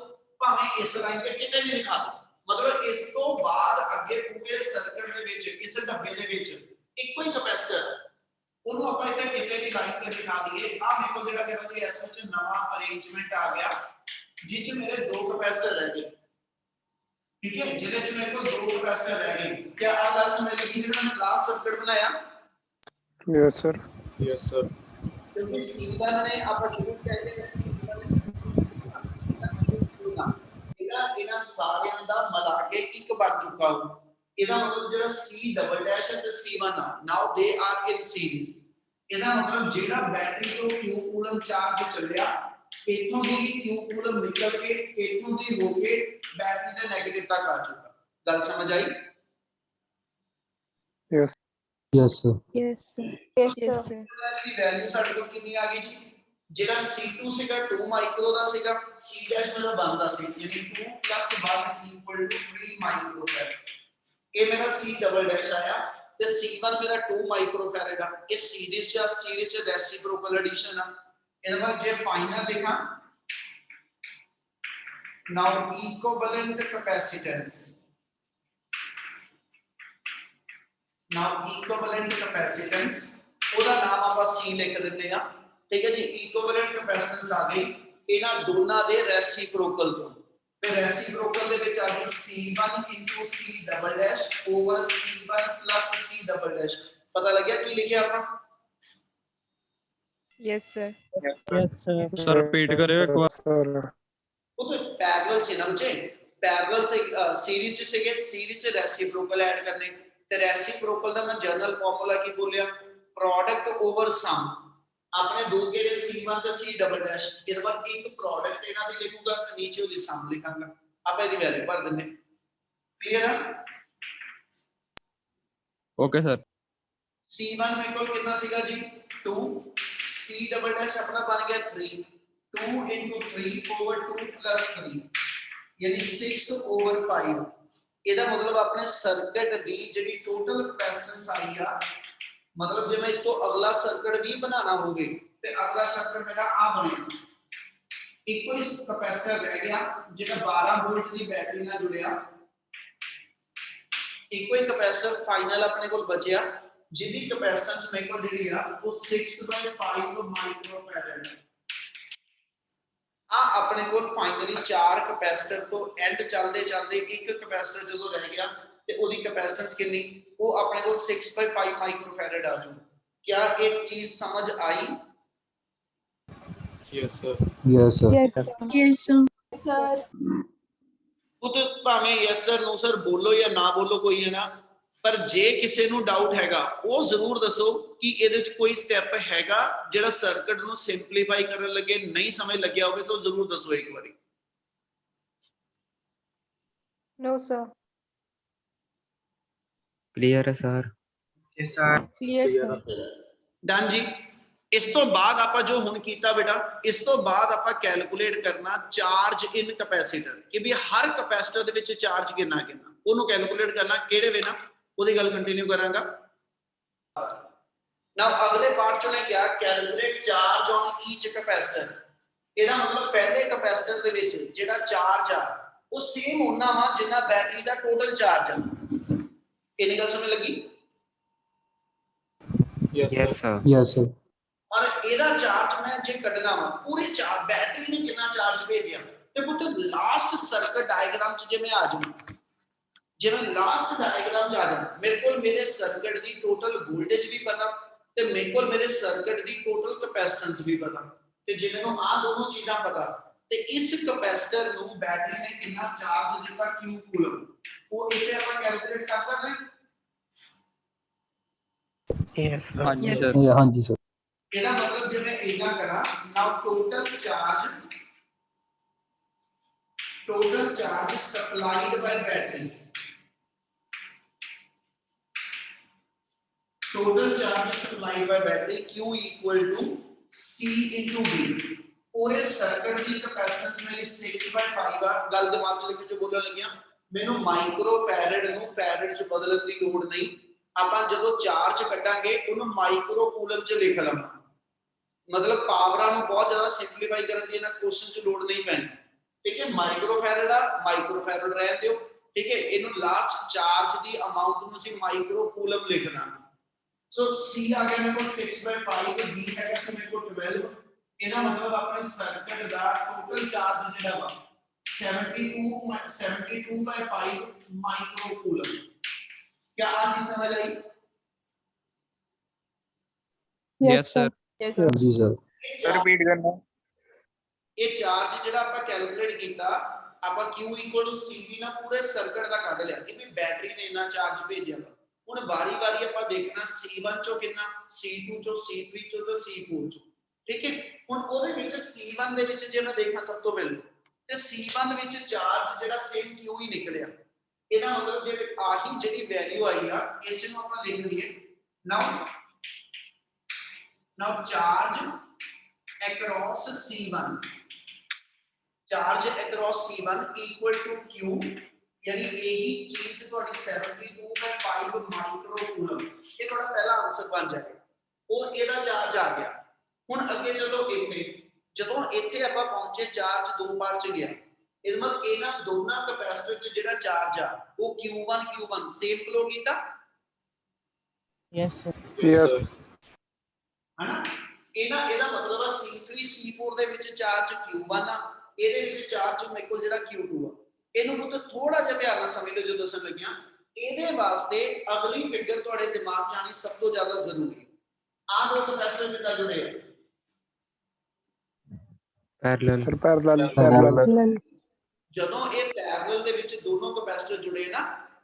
Speaker 1: ਭਾਵੇਂ ਇਸ ਲਾਈਨ ਤੇ ਕਿਤੇ ਵੀ ਦਿਖਾ ਦੋ, ਮਤਲਬ ਇਸ ਤੋਂ ਬਾਅਦ ਅੱਗੇ ਪੂਰੇ ਸਰਕਟ ਦੇ ਵਿੱਚ ਇਸ ਡੱਬੇ ਦੇ ਵਿੱਚ ਇੱਕੋ ਹੀ ਕੈਪੈਸਿਟਰ, ਉਹਨੂੰ ਆਪਾਂ ਇੱਥੇ ਕਿਤੇ ਵੀ ਲਾਈਨ ਤੇ ਦਿਖਾ ਦਈਏ। ਆ ਮੇਰੇ ਕੋਲ ਜਿਹੜਾ ਕਹਿੰਦਾ ਜੀ ਐਸ ਵਿੱਚ ਨਵਾਂ ਅਰੇਂਜਮੈਂਟ ਆ ਗਿਆ ਜਿਸ ਚ ਮੇਰੇ ਦੋ ਕੈਪੈਸਿਟਰ ਰਹਿ ਗਏ। ठीक है, ਜਿਹਦੇ ਚ ਮੇਰੇ ਕੋਲ ਦੋ ਕੈਪੈਸਿਟਰ ਰਹਿ ਗਏ। ਕੀ ਆ ਗੱਲ ਸਮਝ ਲੱਗੀ ਜਿਹੜਾ ਮੈਂ ਲਾਸਟ ਸਰਕਟ ਬਣਾਇਆ?
Speaker 2: Yes, sir. Yes, sir.
Speaker 1: ਕਿਉਂਕਿ C1 ਨੇ ਆਪਾਂ ਸ਼ੁਰੂ ਕਰਦੇ ਕਿ C1 ਨੇ ਇਹਨਾਂ ਸਾਰਿਆਂ ਦਾ ਮਿਲਾ ਕੇ ਇੱਕ ਬਣ ਚੁੱਕਾ ਹੋ। ਇਹਦਾ ਮਤਲਬ ਜਿਹੜਾ C ਡਬਲ ਡੈਸ਼ ਤੇ C1 ਆ, ਨਾਓ ਦੇ ਆਰ ਇਨ ਸੀਰੀਜ਼। ਇਹਦਾ ਮਤਲਬ ਜਿਹੜਾ ਬੈਟਰੀ ਤੋਂ Q ਕੂਲਮ ਚਾਰਜ ਚੱਲਿਆ, ਇਥੋਂ ਦੀ Q ਕੂਲਮ ਨਿਕਲ ਕੇ ਇਥੋਂ ਦੀ ਹੋ ਕੇ बैटरी ਦੇ नेगेटिव तक आ चुका। गल समझ आई?
Speaker 2: Yes.
Speaker 5: Yes, sir.
Speaker 3: Yes, sir.
Speaker 4: Yes,
Speaker 3: Yes,
Speaker 4: sir.
Speaker 3: sir.
Speaker 1: इसकी वैल्यू ਸਾਡੇ ਕੋਲ ਕਿੰਨੀ ਆ ਗਈ ਜੀ? ਜਿਹੜਾ C2 ਸੀਗਾ 2 ਮਾਈਕਰੋ ਦਾ ਸੀਗਾ, C' ਮੇਰਾ ਬਣਦਾ ਸੀ ਯਾਨੀ 2 + 1 = 3 ਮਾਈਕਰੋ ਫੈਰਡ। ਇਹ ਮੇਰਾ C ਡਬਲ ਡੈਸ਼ ਆਇਆ ਤੇ C1 ਮੇਰਾ 2 ਮਾਈਕਰੋ ਫੈਰਡ ਆ। ਇਹ ਸੀਰੀਜ਼ ਚ ਰੈਸਿਪਰੋਕਲ ਐਡੀਸ਼ਨ ਆ। ਇਹਦਾ ਮਤਲਬ ਜੇ ਫਾਈਨਲ ਲਿਖਾਂ, now equivalent capacitance, now equivalent capacitance ਉਹਦਾ ਨਾਮ ਆਪਾਂ C ਲਿਖ ਦਿੰਦੇ ਆ। ਠੀਕ ਹੈ ਜੀ, equivalent capacitance ਆ ਗਈ ਇਹਨਾਂ ਦੋਨਾਂ ਦੇ ਰੈਸਿਪਰੋਕਲ ਤੋਂ, ਤੇ ਰੈਸਿਪਰੋਕਲ ਦੇ ਵਿੱਚ ਆ ਜੂ C1 * C double dash over C1 + C double dash. ਪਤਾ ਲੱਗਿਆ ਕੀ ਲਿਖਿਆ ਆਪਾਂ?
Speaker 3: Yes, sir.
Speaker 5: Yes, sir.
Speaker 6: Sir repeat करियो एक बार।
Speaker 2: Sir.
Speaker 1: वो तो पैरेलल से ना बच्चे, पैरेलल से सीरीज से के सीरीज से रेसिप्रोकल ऐड करने, ते रेसिप्रोकल दा मैं जनरल फार्मूला की बोलिया, प्रोडक्ट ओवर सम। अपने दो केड़े C1 ते C डबल डैश, इधर पर एक प्रोडक्ट इना दी लिखूंगा ते नीचे ओदी सम लिखांगा, आप इदी वैल्यू भर देंगे। क्लियर है?
Speaker 6: Okay sir.
Speaker 1: C1 मेरे को कितना सीगा जी 2, C डबल डैश अपना बन गया 3, 2 * 3 / 2 + 3 यानी 6/5। ਇਹਦਾ ਮਤਲਬ ਆਪਣੇ ਸਰਕਟ ਦੀ ਜਿਹੜੀ ਟੋਟਲ ਕੈਪੈਸਿਟੈਂਸ ਆਈ ਆ, ਮਤਲਬ ਜੇ ਮੈਂ ਇਸ ਤੋਂ ਅਗਲਾ ਸਰਕਟ ਵੀ ਬਣਾਉਣਾ ਹੋਵੇ ਤੇ ਅਗਲਾ ਸਰਕਟ ਮੇਰਾ ਆ ਬਣੇਗਾ। ਇੱਕੋ ਹੀ ਕਪੈਸਿਟਰ ਰਹਿ ਗਿਆ ਜਿਹੜਾ 12 ਵੋਲਟ ਦੀ ਬੈਟਰੀ ਨਾਲ ਜੁੜਿਆ। ਇੱਕੋ ਹੀ ਕਪੈਸਿਟਰ ਫਾਈਨਲ ਆਪਣੇ ਕੋਲ ਬਚਿਆ ਜਿਹਦੀ ਕਪੈਸਿਟੈਂਸ ਮੇਰੇ ਕੋਲ ਜਿਹੜੀ ਆ ਉਹ 6/5 ਮਾਈਕਰੋਫੈਰਡ ਹੈ। ਆ ਆਪਣੇ ਕੋਲ ਫਾਈਨਲੀ 4 ਕਪੈਸਿਟਰ ਤੋਂ ਐਂਡ ਚੱਲਦੇ ਚੱਲਦੇ ਇੱਕ ਕਪੈਸਿਟਰ ਜਦੋਂ ਰਹਿ ਗਿਆ ਤੇ ਉਹਦੀ ਕਪੈਸਿਟੈਂਸ ਕਿੰਨੀ, ਉਹ ਆਪਣੇ ਕੋਲ 6/5 ਮਾਈਕਰੋਫੈਰਡ ਆ ਜੂ। क्या एक चीज समझ आई?
Speaker 2: Yes, sir.
Speaker 5: Yes, sir.
Speaker 3: Yes, sir.
Speaker 4: Yes, sir.
Speaker 1: खुद भाਵੇਂ यस सर नो सर बोलो या ना बोलो कोई है ना, पर जे किसी ਨੂੰ ਡਾਊਟ ਹੈਗਾ ਉਹ ਜ਼ਰੂਰ ਦੱਸੋ ਕਿ ਇਹਦੇ ਚ ਕੋਈ ਸਟੈਪ ਹੈਗਾ ਜਿਹੜਾ ਸਰਕਟ ਨੂੰ ਸਿੰਪਲੀਫਾਈ ਕਰਨ ਲੱਗੇ ਨਹੀਂ ਸਮਝ ਲੱਗਿਆ ਹੋਵੇ ਤਾਂ ਜ਼ਰੂਰ ਦੱਸੋ ਇੱਕ ਵਾਰੀ।
Speaker 3: No, sir.
Speaker 5: Clear है sir.
Speaker 2: Yes, sir.
Speaker 3: Clear, sir.
Speaker 1: Done ਜੀ। ਇਸ ਤੋਂ ਬਾਅਦ ਆਪਾਂ ਜੋ ਹੁਣ ਕੀਤਾ ਬੇਟਾ, ਇਸ ਤੋਂ ਬਾਅਦ ਆਪਾਂ ਕੈਲਕੂਲੇਟ ਕਰਨਾ ਚਾਰਜ ਇਨ ਕੈਪੈਸਿਟਰ ਕਿ ਵੀ ਹਰ ਕੈਪੈਸਿਟਰ ਦੇ ਵਿੱਚ ਚਾਰਜ ਕਿੰਨਾ ਕਿੰਨਾ, ਉਹਨੂੰ ਕੈਲਕੂਲੇਟ ਕਰਨਾ ਕਿਹੜੇ ਵੇ ਨਾ, ਉਹਦੀ ਗੱਲ ਕੰਟੀਨਿਊ ਕਰਾਂਗਾ। ਨਾਓ ਅਗਲੇ ਪਾਰਟ ਚੋਂ ਨੇ ਕਿਹਾ ਕੈਲਕੂਲੇਟ ਚਾਰਜ ਔਨ ਈਚ ਕੈਪੈਸਿਟਰ। ਇਹਦਾ ਮਤਲਬ ਪਹਿਲੇ ਕੈਪੈਸਿਟਰ ਦੇ ਵਿੱਚ ਜਿਹੜਾ ਚਾਰਜ ਆ ਉਹ ਸੇਮ ਹੋਣਾ ਵਾ ਜਿੰਨਾ ਬੈਟਰੀ ਦਾ ਟੋਟਲ ਚਾਰਜ ਆ। ਇਹਨੀ ਗੱਲ ਸਮਝ ਲੱਗੀ?
Speaker 2: Yes, sir.
Speaker 5: Yes, sir.
Speaker 1: और ਇਹਦਾ ਚਾਰਜ ਮੈਂ ਜੇ ਕੱਢਣਾ ਵਾ ਪੂਰੇ ਚਾਰਜ ਬੈਟਰੀ ਨੇ ਕਿੰਨਾ ਚਾਰਜ ਭੇਜਿਆ ਤੇ ਪੁੱਤ ਲਾਸਟ ਸਰਕਟ ਡਾਇਗਰਾਮ ਚ ਜੇ ਮੈਂ ਆ ਜਾਵਾਂ, ਜਿਵੇਂ ਲਾਸਟ ਡਾਇਗਰਾਮ ਚ ਆ ਜਾਵਾਂ ਮੇਰੇ ਕੋਲ ਮੇਰੇ ਸਰਕਟ ਦੀ ਟੋਟਲ ਵੋਲਟੇਜ ਵੀ ਪਤਾ ਤੇ ਮੇਰੇ ਕੋਲ ਮੇਰੇ ਸਰਕਟ ਦੀ ਟੋਟਲ ਕੈਪੈਸਿਟੈਂਸ ਵੀ ਪਤਾ, ਤੇ ਜੇ ਮੈਨੂੰ ਆ ਦੋਨੋਂ ਚੀਜ਼ਾਂ ਪਤਾ ਤੇ ਇਸ ਕੈਪੈਸਿਟਰ ਨੂੰ ਬੈਟਰੀ ਨੇ ਕਿੰਨਾ ਚਾਰਜ ਦਿੱਤਾ ਕਿਊ ਕੂਲਮ, ਉਹ ਇੱਥੇ ਆਪਾਂ ਕੈਲਕੂਲੇਟ ਕਰ ਸਕਦੇ ਹਾਂ।
Speaker 2: Yes, sir.
Speaker 6: हाँ जी
Speaker 3: Yes.
Speaker 6: सर।
Speaker 5: हाँ जी sir.
Speaker 1: ਇਹਦਾ ਮਤਲਬ ਜੇ ਮੈਂ ਇਦਾਂ ਕਰਾਂ ਨਾਓ total charge ਸਪਲਾਈਡ by battery, total charge supplied by battery Q equal to C into V। पूरे सर्किट की कैपेसिटेंस मेरी 6/5 ਆ। ਗੱਲ ਦਿਮਾਗ ਚ ਲਿਖ ਕੇ ਬੋਲਣ ਲੱਗਿਆ ਮੈਨੂੰ ਮਾਈਕਰੋਫੈਰਡ ਨੂੰ ਫੈਰਡ ਚ ਬਦਲਣ ਦੀ ਲੋੜ ਨਹੀਂ, ਆਪਾਂ ਜਦੋਂ ਚਾਰਜ ਕੱਢਾਂਗੇ ਉਹਨੂੰ ਮਾਈਕਰੋ ਕੂਲਮ ਚ ਲਿਖ ਲਵਾਂ। ਮਤਲਬ ਪਾਵਰਾਂ ਨੂੰ ਬਹੁਤ ਜ਼ਿਆਦਾ ਸਿੰਪਲੀਫਾਈ ਕਰਨ ਦੀ ਇਹਨਾਂ ਕੁਐਸਚਨ ਚ ਲੋੜ ਨਹੀਂ ਪੈਣੀ। ਠੀਕ ਹੈ, ਮਾਈਕਰੋਫੈਰਡ ਆ ਮਾਈਕਰੋਫੈਰਡ ਰਹਿਣ ਦਿਓ। ਠੀਕ ਹੈ, ਇਹਨੂੰ ਲਾਸਟ ਚਾਰਜ ਦੀ ਅਮਾਉਂਟ ਨੂੰ ਅਸੀਂ ਮਾਈਕਰੋ ਕੂਲਮ ਲਿਖਣਾ। ਸੋ C ਆ ਗਿਆ ਮੇਰੇ ਕੋਲ 6/5 ਤੇ B ਹੈਗਾ ਸੋ ਮੇਰੇ ਕੋਲ 12। ਇਹਦਾ ਮਤਲਬ ਆਪਣੇ ਸਰਕਟ ਦਾ ਟੋਟਲ ਚਾਰਜ ਜਿਹੜਾ ਵਾ 72/5 ਮਾਈਕਰੋ ਕੂਲਮ। क्या आज ही समझ आई?
Speaker 6: Yes, sir.
Speaker 3: Yes, sir.
Speaker 5: जी sir.
Speaker 2: Repeat करना.
Speaker 1: ਇਹ ਚਾਰਜ ਜਿਹੜਾ ਆਪਾਂ ਕੈਲਕੂਲੇਟ ਕੀਤਾ ਆਪਾਂ Q CV ਨਾਲ ਪੂਰੇ ਸਰਕਟ ਦਾ ਕੱਢ ਲਿਆ ਕਿ ਵੀ ਬੈਟਰੀ ਨੇ ਇੰਨਾ ਚਾਰਜ ਭੇਜਿਆ। ਹੁਣ ਵਾਰੀ-ਵਾਰੀ ਆਪਾਂ ਦੇਖਣਾ C1 ਚੋਂ ਕਿੰਨਾ, C2 ਚੋਂ, C3 ਚੋਂ ਤੇ C4 ਚੋਂ। ਠੀਕ ਹੈ, ਹੁਣ ਉਹਦੇ ਵਿੱਚ C1 ਦੇ ਵਿੱਚ ਜੇ ਮੈਂ ਦੇਖਾਂ ਸਭ ਤੋਂ ਪਹਿਲਾਂ ਤੇ C1 ਵਿੱਚ ਚਾਰਜ ਜਿਹੜਾ ਸੇਮ Q ਹੀ ਨਿਕਲਿਆ। ਇਹਦਾ ਮਤਲਬ ਜੇ ਆਹੀ ਜਿਹੜੀ ਵੈਲਿਊ ਆਈ ਆ ਇਸ ਨੂੰ ਆਪਾਂ ਲਿਖ ਦਈਏ now charge across C1, charge across C1 equal to Q, यानी यही चीज ਤੁਹਾਡੀ 72/5 ਮਾਈਕਰੋ ਕੂਲਮ। ਇਹ ਤੁਹਾਡਾ ਪਹਿਲਾ ਆਨਸਰ ਬਣ ਜਾਏਗਾ। ਉਹ ਇਹਦਾ ਚਾਰਜ ਆ ਗਿਆ। ਹੁਣ ਅੱਗੇ ਚਲੋ ਇੱਥੇ, ਜਦੋਂ ਇੱਥੇ ਆਪਾਂ ਪਹੁੰਚੇ ਚਾਰਜ ਦੋ ਪਾਰਟ ਚ ਗਿਆ, ਇਹਦਾ ਮਤਲਬ ਇਹਨਾਂ ਦੋਨਾਂ ਕੈਪੈਸਿਟਰ ਚ ਜਿਹੜਾ ਚਾਰਜ ਆ ਉਹ Q1 ਸੇਮ ਫਲੋ ਕੀਤਾ।
Speaker 2: Yes, sir. Yes, sir.
Speaker 1: ਹਨਾ, ਇਹਦਾ ਮਤਲਬ ਆ C3 C4 ਦੇ ਵਿੱਚ ਚਾਰਜ Q1 ਆ, ਇਹਦੇ ਵਿੱਚ ਚਾਰਜ ਮੇਰੇ ਕੋਲ ਜਿਹੜਾ Q2 ਆ। ਇਹਨੂੰ ਪੁੱਤ ਥੋੜਾ ਜਿਹਾ ਧਿਆਨ ਨਾਲ ਸਮਝ ਲਓ ਜੋ ਦੱਸਣ ਲੱਗਿਆ। ਇਹਦੇ ਵਾਸਤੇ ਅਗਲੀ ਫਿਗਰ ਤੁਹਾਡੇ ਦਿਮਾਗ 'ਚ ਆਣੀ ਸਭ ਤੋਂ ਜ਼ਿਆਦਾ ਜ਼ਰੂਰੀ। ਆ ਦੋ ਕੈਪੈਸਿਟਰ ਕਿੱਦਾਂ ਜੁੜੇ ਆ?
Speaker 5: Parallel.
Speaker 2: Sir, parallel.
Speaker 1: ਜਦੋਂ ਇਹ ਪੈਰਲਲ ਦੇ ਵਿੱਚ ਦੋਨੋਂ ਕੈਪੈਸਿਟਰ ਜੁੜੇ ਨਾ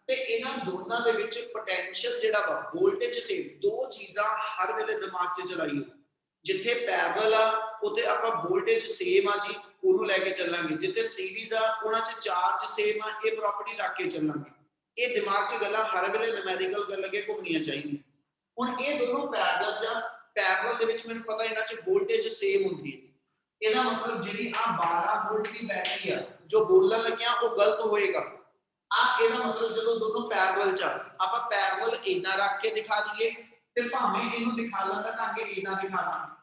Speaker 1: ਤੇ ਇਹਨਾਂ ਦੋਨਾਂ ਦੇ ਵਿੱਚ ਪੋਟੈਂਸ਼ੀਅਲ ਜਿਹੜਾ ਵਾ ਵੋਲਟੇਜ ਸੇਮ, ਦੋ ਚੀਜ਼ਾਂ ਹਰ ਵੇਲੇ ਦਿਮਾਗ 'ਚ ਚਲਾਈਓ। ਜਿੱਥੇ ਪੈਰਲਲ ਆ ਉੱਥੇ ਆਪਾਂ ਵੋਲਟੇਜ ਸੇਮ ਆ ਜੀ, ਉਹਨੂੰ ਲੈ ਕੇ ਚੱਲਾਂਗੇ। ਜਿੱਥੇ ਸੀਰੀਜ਼ ਆ ਉਹਨਾਂ 'ਚ ਚਾਰਜ ਸੇਮ ਆ, ਇਹ ਪ੍ਰੋਪਰਟੀ ਲਾ ਕੇ ਚੱਲਾਂਗੇ। ਇਹ ਦਿਮਾਗ 'ਚ ਗੱਲਾਂ ਹਰ ਵੇਲੇ ਨਿਊਮੈਰੀਕਲ ਕਰਨ ਲੱਗੇ ਘੁੰਮਣੀਆਂ ਚਾਹੀਦੀਆਂ। ਹੁਣ ਇਹ ਦੋਨੋਂ ਪੈਰਲਲ 'ਚ, ਪੈਰਲਲ ਦੇ ਵਿੱਚ ਮੈਨੂੰ ਪਤਾ ਇਹਨਾਂ 'ਚ ਵੋਲਟੇਜ ਸੇਮ ਹੁੰਦੀ ਹੈ। ਇਹਦਾ ਮਤਲਬ ਜਿਹੜੀ ਆ 12 ਵੋਲਟ ਦੀ ਬੈਟਰੀ ਆ ਜੋ ਬੋਲਣ ਲੱਗਿਆ ਉਹ ਗਲਤ ਹੋਏਗਾ। ਆ ਇਹਦਾ ਮਤਲਬ ਜਦੋਂ ਦੋਨੋਂ ਪੈਰਲਲ 'ਚ ਆਪਾਂ ਪੈਰਲਲ ਇਦਾਂ ਰੱਖ ਕੇ ਦਿਖਾ ਦਈਏ ਤੇ ਭਾਵੇਂ ਇਹਨੂੰ ਦਿਖਾ ਲਾਂਗਾ ਤਾਂ ਅੱਗੇ ਇਦਾਂ ਦਿਖਾ ਲਾਂਗੇ।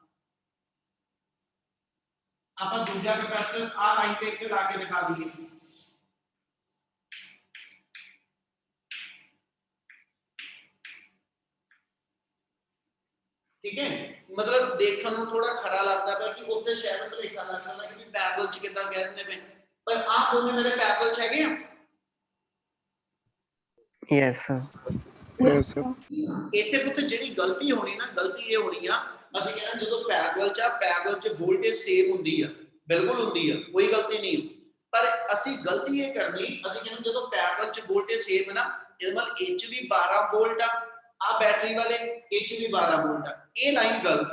Speaker 1: ਆਪਾਂ ਦੂਜਾ ਕਪੈਸਿਟਰ ਆ ਲਾਈਨ ਤੇ ਇੱਕ ਲਾ ਕੇ ਦਿਖਾ ਦਈਏ। ठीक है, मतलब देखने ਨੂੰ ਥੋੜਾ ਖਰਾ ਲੱਗਦਾ ਪਿਆ ਕਿ ਉੱਤੇ ਸ਼ਾਇਦ ਭਲੇਖਾ ਲੱਗ ਸਕਦਾ ਕਿ ਪੈਰਲਲ ਚ ਕਿਦਾਂ ਕਹਿ ਦਿੰਦੇ ਪਏ, ਪਰ ਆਹ ਦੋਨੇ ਮੇਰੇ ਪੈਰਲਲ ਚ ਹੈਗੇ ਆ।
Speaker 2: Yes, sir.
Speaker 3: Yes, sir.
Speaker 1: ਇੱਥੇ ਪੁੱਤ ਜਿਹੜੀ ਗਲਤੀ ਹੋਣੀ ਨਾ, ਗਲਤੀ ਇਹ ਹੋਣੀ ਆ, ਅਸੀਂ ਕਹਿੰਦੇ ਜਦੋਂ ਪੈਰਲਲ ਚ ਵੋਲਟੇਜ ਸੇਮ ਹੁੰਦੀ ਆ, ਬਿਲਕੁਲ ਹੁੰਦੀ ਆ, ਕੋਈ ਗਲਤੀ ਨਹੀਂ, ਪਰ ਅਸੀਂ ਗਲਤੀ ਇਹ ਕਰਨੀ, ਅਸੀਂ ਕਹਿੰਦੇ ਜਦੋਂ ਪੈਰਲਲ ਚ ਵੋਲਟੇਜ ਸੇਮ ਹੈ ਨਾ, ਇਹਦੇ ਨਾਲ ਇਹ ਚ ਵੀ 12 ਵੋਲਟ ਆ बैटरी वाले ਇਹ ਚ ਵੀ 12 ਵੋਲਟ ਆ। ਇਹ ਲਾਈਨ ਗਲਤ,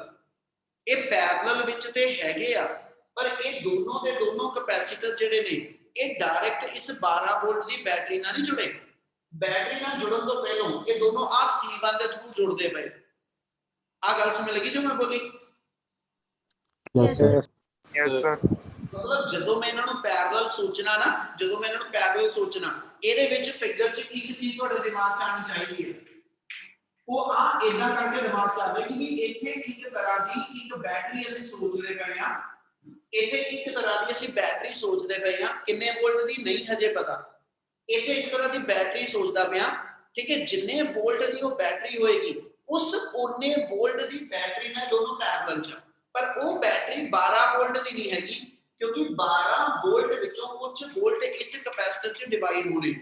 Speaker 1: ਇਹ ਪੈਰਲਲ ਵਿੱਚ ਤੇ ਹੈਗੇ ਆ, ਪਰ ਇਹ ਦੋਨੋਂ ਦੇ ਦੋਨੋਂ ਕੈਪੈਸੀਟਰ ਜਿਹੜੇ ਨੇ ਇਹ ਡਾਇਰੈਕਟ ਇਸ 12 ਵੋਲਟ ਦੀ ਬੈਟਰੀ ਨਾਲ ਨਹੀਂ ਜੁੜੇ। बैटरी ਨਾਲ ਜੁੜਨ ਤੋਂ ਪਹਿਲਾਂ ਇਹ ਦੋਨੋਂ ਆ C1 ਦੇ ਥਰੂ ਜੁੜਦੇ ਪਏ। ਆ ਗੱਲ ਸਮਝ ਲੱਗੀ ਜੋ ਮੈਂ ਬੋਲੀ?
Speaker 4: Yes, sir.
Speaker 2: Yes, sir.
Speaker 1: ਮਤਲਬ ਜਦੋਂ ਮੈਂ ਇਹਨਾਂ ਨੂੰ ਪੈਰਲਲ ਸੋਚਣਾ ਨਾ, ਜਦੋਂ ਮੈਂ ਇਹਨਾਂ ਨੂੰ ਪੈਰਲਲ ਸੋਚਣਾ, ਇਹਦੇ ਵਿੱਚ ਫਿਗਰ 'ਚ ਇੱਕ ਚੀਜ਼ ਤੁਹਾਡੇ ਦਿਮਾਗ 'ਚ ਆਉਣੀ ਚਾਹੀਦੀ ਹੈ, ਉਹ ਆ ਇਦਾਂ ਕਰਕੇ ਦਿਮਾਗ 'ਚ ਆਵੇਗੀ ਕਿ ਇੱਥੇ ਇੱਕ ਤਰ੍ਹਾਂ ਦੀ ਇੱਕ ਬੈਟਰੀ ਅਸੀਂ ਸੋਚਦੇ ਪਏ ਆ, ਇੱਥੇ ਇੱਕ ਤਰ੍ਹਾਂ ਦੀ ਅਸੀਂ ਬੈਟਰੀ ਸੋਚਦੇ ਪਏ ਆ, ਕਿੰਨੇ ਵੋਲਟ ਦੀ ਨਹੀਂ ਹਜੇ ਪਤਾ, ਇੱਥੇ ਇੱਕ ਤਰ੍ਹਾਂ ਦੀ ਬੈਟਰੀ ਸੋਚਦਾ ਪਿਆ, ਠੀਕ ਹੈ। ਜਿੰਨੇ ਵੋਲਟ ਦੀ ਉਹ ਬੈਟਰੀ ਹੋਏਗੀ ਉਸ ਓਨੇ ਵੋਲਟ ਦੀ ਬੈਟਰੀ ਨਾਲ ਦੋਨੋਂ ਪੈਰਲਲ 'ਚ, ਪਰ ਉਹ ਬੈਟਰੀ 12 ਵੋਲਟ ਦੀ ਨਹੀਂ ਹੈਗੀ, ਕਿਉਂਕਿ 12 ਵੋਲਟ ਵਿੱਚੋਂ ਕੁਝ ਵੋਲਟ ਇਸ ਕੈਪੈਸਿਟਰ 'ਚ ਡਿਵਾਈਡ ਹੋਣੇ।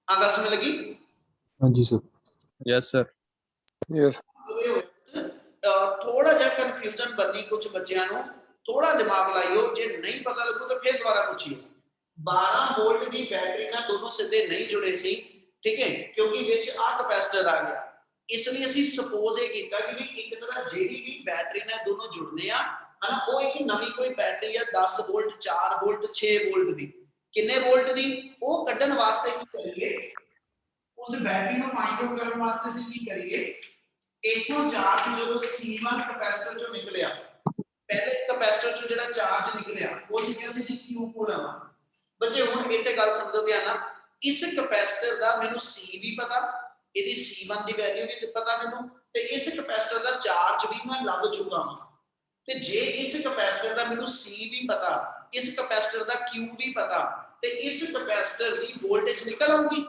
Speaker 1: ਆ ਗੱਲ ਸਮਝ ਲੱਗੀ?
Speaker 5: ਹਾਂਜੀ ਸਰ।
Speaker 6: Yes, sir.
Speaker 2: Yes.
Speaker 1: ਥੋੜਾ ਜਿਹਾ ਕਨਫਿਊਜ਼ਨ ਬਣਨੀ ਕੁਝ ਬੱਚਿਆਂ ਨੂੰ, ਥੋੜਾ ਦਿਮਾਗ ਲਾਇਓ, ਜੇ ਨਹੀਂ ਪਤਾ ਲੱਗੂ ਤਾਂ ਫਿਰ ਦੁਬਾਰਾ ਪੁੱਛਿਓ। 12 ਵੋਲਟ ਦੀ ਬੈਟਰੀ ਨਾਲ ਦੋਨੋਂ ਸਿੱਧੇ ਨਹੀਂ ਜੁੜੇ ਸੀ, ਠੀਕ ਹੈ, ਕਿਉਂਕਿ ਵਿੱਚ ਆ ਕੈਪੈਸਿਟਰ ਆ ਗਿਆ, ਇਸ ਲਈ ਅਸੀਂ ਸਪੋਜ਼ ਇਹ ਕੀਤਾ ਕਿ ਵੀ ਇੱਕ ਤਰ੍ਹਾਂ ਜਿਹੜੀ ਵੀ ਬੈਟਰੀ ਨਾਲ ਦੋਨੋਂ ਜੁੜਨੇ ਆ ਹਨਾ, ਉਹ ਇੱਕ ਨਵੀਂ ਕੋਈ ਬੈਟਰੀ ਆ 10 ਵੋਲਟ 4 ਵੋਲਟ 6 ਵੋਲਟ ਦੀ, ਕਿੰਨੇ ਵੋਲਟ ਦੀ, ਉਹ ਕੱਢਣ ਵਾਸਤੇ ਕੀ ਕਰੀਏ, ਉਸ ਬੈਟਰੀ ਨੂੰ ਫਾਈਂਡ ਆਊਟ ਕਰਨ ਵਾਸਤੇ ਅਸੀਂ ਕੀ ਕਰੀਏ, ਇਥੋਂ ਚਾਰਜ ਜਦੋਂ C1 ਕੈਪੈਸਿਟਰ ਚੋਂ ਨਿਕਲਿਆ, ਪਹਿਲੇ ਕੈਪੈਸਿਟਰ ਚੋਂ ਜਿਹੜਾ ਚਾਰਜ ਨਿਕਲਿਆ ਉਹ ਸੀ ਕਿ ਜੀ Q ਕੂਲਮ। ਬੱਚੇ ਹੁਣ ਇਹ ਤੇ ਗੱਲ ਸਮਝੋ ਧਿਆਨ ਨਾਲ, ਇਸ ਕੈਪੈਸਿਟਰ ਦਾ ਮੈਨੂੰ C ਵੀ ਪਤਾ, ਇਹਦੀ C1 ਦੀ ਵੈਲਿਊ ਵੀ ਪਤਾ ਮੈਨੂੰ, ਤੇ ਇਸ ਕੈਪੈਸਿਟਰ ਦਾ ਚਾਰਜ ਵੀ ਮੈਂ ਲੱਭ ਚੁੱਕਾ ਹਾਂ, ਤੇ ਜੇ ਇਸ ਕੈਪੈਸਿਟਰ ਦਾ ਮੈਨੂੰ C ਵੀ ਪਤਾ, ਇਸ ਕੈਪੈਸਿਟਰ ਦਾ Q ਵੀ ਪਤਾ, ਤੇ ਇਸ ਕੈਪੈਸਿਟਰ ਦੀ ਵੋਲਟੇਜ ਨਿਕਲ ਆਊਗੀ।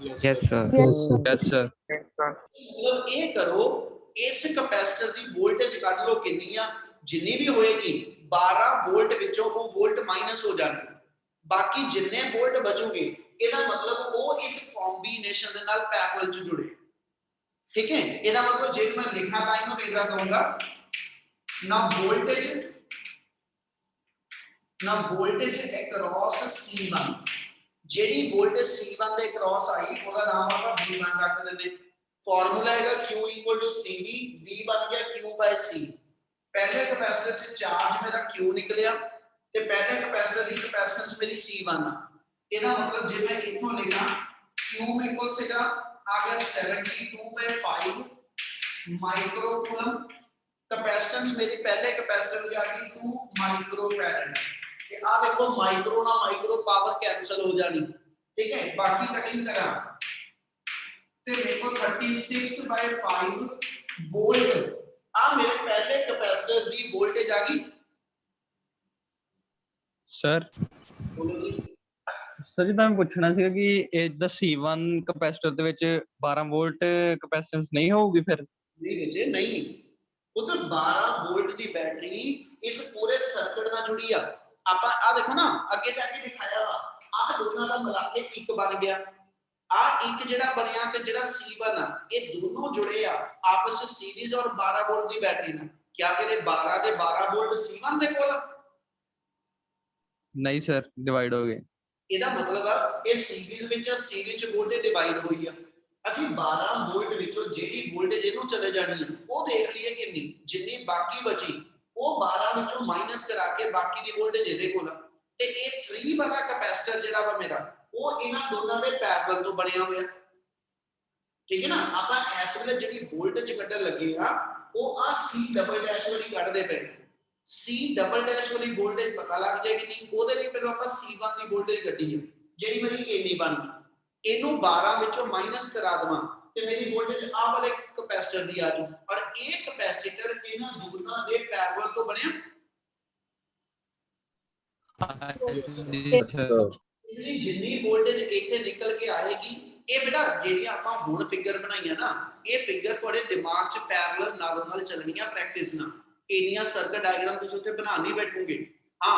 Speaker 5: Yes sir.
Speaker 6: Yes, sir.
Speaker 2: Yes, sir.
Speaker 1: मतलब ये करो, इस कैपेसिटर की वोल्टेज कढ लो कितनी आ, जिन्नी भी होएगी 12 वोल्ट विचों वो वोल्ट माइनस हो जाने, बाकी जिन्ने वोल्ट बचोगे ਇਹਦਾ मतलब वो इस कॉम्बिनेशन ਦੇ ਨਾਲ ਪੈਰਲਲ ਚ ਜੁੜੇ, ठीक है। ਇਹਦਾ मतलब ਜੇ ਮੈਂ ਲਿਖਾਂ ਤਾਂ ਇਹਨੂੰ ਇਦਾਂ ਕਹੂੰਗਾ, ना वोल्टेज अक्रॉस C1, ਜਿਹੜੀ ਵੋਲਟੇਜ C1 ਦੇ ਕ੍ਰਾਸ ਆਈ ਉਹਦਾ ਨਾਮ ਆਪਾਂ V1 ਰੱਖ ਦਿੰਦੇ। ਫਾਰਮੂਲਾ ਹੈਗਾ Q CV, V ਬਣ ਗਿਆ Q/C। ਪਹਿਲੇ ਕੈਪੈਸਿਟਰ 'ਚ ਚਾਰਜ ਮੇਰਾ Q ਨਿਕਲਿਆ ਤੇ ਪਹਿਲੇ ਕੈਪੈਸਿਟਰ ਦੀ ਕੈਪੈਸਿਟੈਂਸ ਮੇਰੀ C1 ਆ। ਇਹਦਾ ਮਤਲਬ ਜੇ ਮੈਂ ਇਥੋਂ ਲਿਖਾਂ Q ਮੇਰੇ ਕੋਲ ਸੀਗਾ ਆ ਗਿਆ 72/5 ਮਾਈਕਰੋ ਕੂਲਮ, ਕੈਪੈਸਿਟੈਂਸ ਮੇਰੀ ਪਹਿਲੇ ਕੈਪੈਸਿਟਰ ਦੀ ਆ ਗਈ 2 ਮਾਈਕਰੋ ਫੈਰਡ। आ देखो माइक्रो ना माइक्रो पावर कैंसिल हो जानी, ठीक है। बाकी कटिंग करा ते मेरे को 36/5 वोल्ट आ मेरे पहले कैपेसिटर दी वोल्टेज आ गई।
Speaker 6: सर
Speaker 1: बोलो जी।
Speaker 6: ਸਰ ਜੀ, ਤੁਹਾਨੂੰ ਪੁੱਛਣਾ ਸੀਗਾ ਕਿ ਇਹ ਦਾ C1 ਕੈਪੈਸਿਟਰ ਦੇ ਵਿੱਚ 12 ਵੋਲਟ ਕੈਪੈਸਿਟੈਂਸ ਨਹੀਂ ਹੋਊਗੀ ਫਿਰ?
Speaker 1: नहीं बच्चे नहीं, वो तो 12 वोल्ट दी बैटरी इस पूरे सर्किट ਨਾਲ जुड़ी आ। ਆਪਾਂ ਆ ਦੇਖੋ ਨਾ ਅੱਗੇ ਜਾ ਕੇ ਦਿਖਾਇਆ ਵਾ, ਆਹ ਦੋਨਾਂ ਦਾ ਮਿਲਾ ਕੇ ਇੱਕ ਬਣ ਗਿਆ, ਆ ਇੱਕ ਜਿਹੜਾ ਬਣਿਆ ਤੇ ਜਿਹੜਾ C1 ਆ ਇਹ ਦੋਨੋਂ ਜੁੜੇ ਆ ਆਪਸ ਵਿੱਚ ਸੀਰੀਜ਼ ਔਰ 12 ਵੋਲਟ ਦੀ ਬੈਟਰੀ ਨਾਲ। ਕਿਆ ਤੇਰੇ 12 ਦੇ 12 ਵੋਲਟ C1 ਦੇ ਕੋਲ?
Speaker 6: ਨਹੀਂ ਸਰ, ਡਿਵਾਈਡ ਹੋ ਗਏ।
Speaker 1: ਇਹਦਾ ਮਤਲਬ ਆ ਇਹ ਸੀਰੀਜ਼ ਵਿੱਚ ਸੀਰੀਜ਼ ਚ ਵੋਲਟੇਜ ਡਿਵਾਈਡ ਹੋਈ ਆ। ਅਸੀਂ 12 ਵੋਲਟ ਵਿੱਚੋਂ ਜਿਹੜੀ ਵੋਲਟੇਜ ਇਹਨੂੰ ਚਲੇ ਜਾਣੀ ਆ ਉਹ ਦੇਖ ਲਈਏ ਕਿੰਨੀ, ਜਿੰਨੀ ਬਾਕੀ ਬਚੀ ਉਹ 12 ਵਿੱਚੋਂ ਮਾਈਨਸ ਕਰਾ ਕੇ ਬਾਕੀ ਦੀ ਵੋਲਟੇਜ ਇਹਦੇ ਕੋਲ ਆ। ਤੇ ਇਹ 3 ਵਾਲਾ ਕੈਪੈਸਿਟਰ ਜਿਹੜਾ ਵਾ ਮੇਰਾ ਉਹ ਇਹਨਾਂ ਦੋਨਾਂ ਦੇ ਪੈਰਲਲ ਤੋਂ ਬਣਿਆ ਹੋਇਆ, ਠੀਕ ਹੈ ਨਾ। ਆਪਾਂ ਇਸ ਵੇਲੇ ਜਿਹੜੀ ਵੋਲਟੇਜ ਕੱਢਣ ਲੱਗੇ ਆ ਉਹ ਆ C ਡਬਲ ਡੈਸ਼ ਵਾਲੀ ਕੱਢਦੇ ਪਏ। C ਡਬਲ ਡੈਸ਼ ਵਾਲੀ ਵੋਲਟੇਜ ਪਤਾ ਲੱਗ ਜਾਏਗੀ ਨਹੀਂ, ਉਹਦੇ ਲਈ ਪਹਿਲਾਂ ਆਪਾਂ C1 ਦੀ ਵੋਲਟੇਜ ਕੱਢੀ ਹੈ ਜਿਹੜੀ ਮੇਰੀ ਇੰਨੀ ਬਣ ਗਈ। ਇਹਨੂੰ 12 ਵਿੱਚੋਂ ਮਾਈਨਸ ਕਰਾ ਦਵਾਂ ਤੇ ਮੇਰੀ ਵੋਲਟੇਜ ਆ ਵਾਲੇ ਕੈਪੈਸਿਟਰ ਦੀ ਆ ਜੂ ਔਰ ਇਹ ਕੈਪੈਸਿਟਰ ਇਹਨਾਂ ਦੋਨਾਂ ਦੇ ਪੈਰਲਲ ਤੋਂ ਬਣਿਆ ਇਸ ਲਈ ਜਿੰਨੀ ਵੋਲਟੇਜ ਇੱਥੇ ਨਿਕਲ ਕੇ ਆਏਗੀ ਇਹ ਬੇਟਾ ਜਿਹੜੀਆਂ ਆਪਾਂ ਹੁਣ ਫਿਗਰ ਬਣਾਈਆਂ ਨਾ ਇਹ ਫਿਗਰ ਤੁਹਾਡੇ ਦਿਮਾਗ 'ਚ ਪੈਰਲਲ ਨਾਲੋਂ ਨਾਲ ਚੱਲਣੀਆਂ ਪ੍ਰੈਕਟਿਸ ਨਾਲ ਇੰਨੀਆਂ ਸਰਕਟ ਡਾਇਗਰਾਮ ਤੁਸੀਂ ਉੱਥੇ ਬਣਾ ਨਹੀਂ ਬੈਠੋਗੇ ਹਾਂ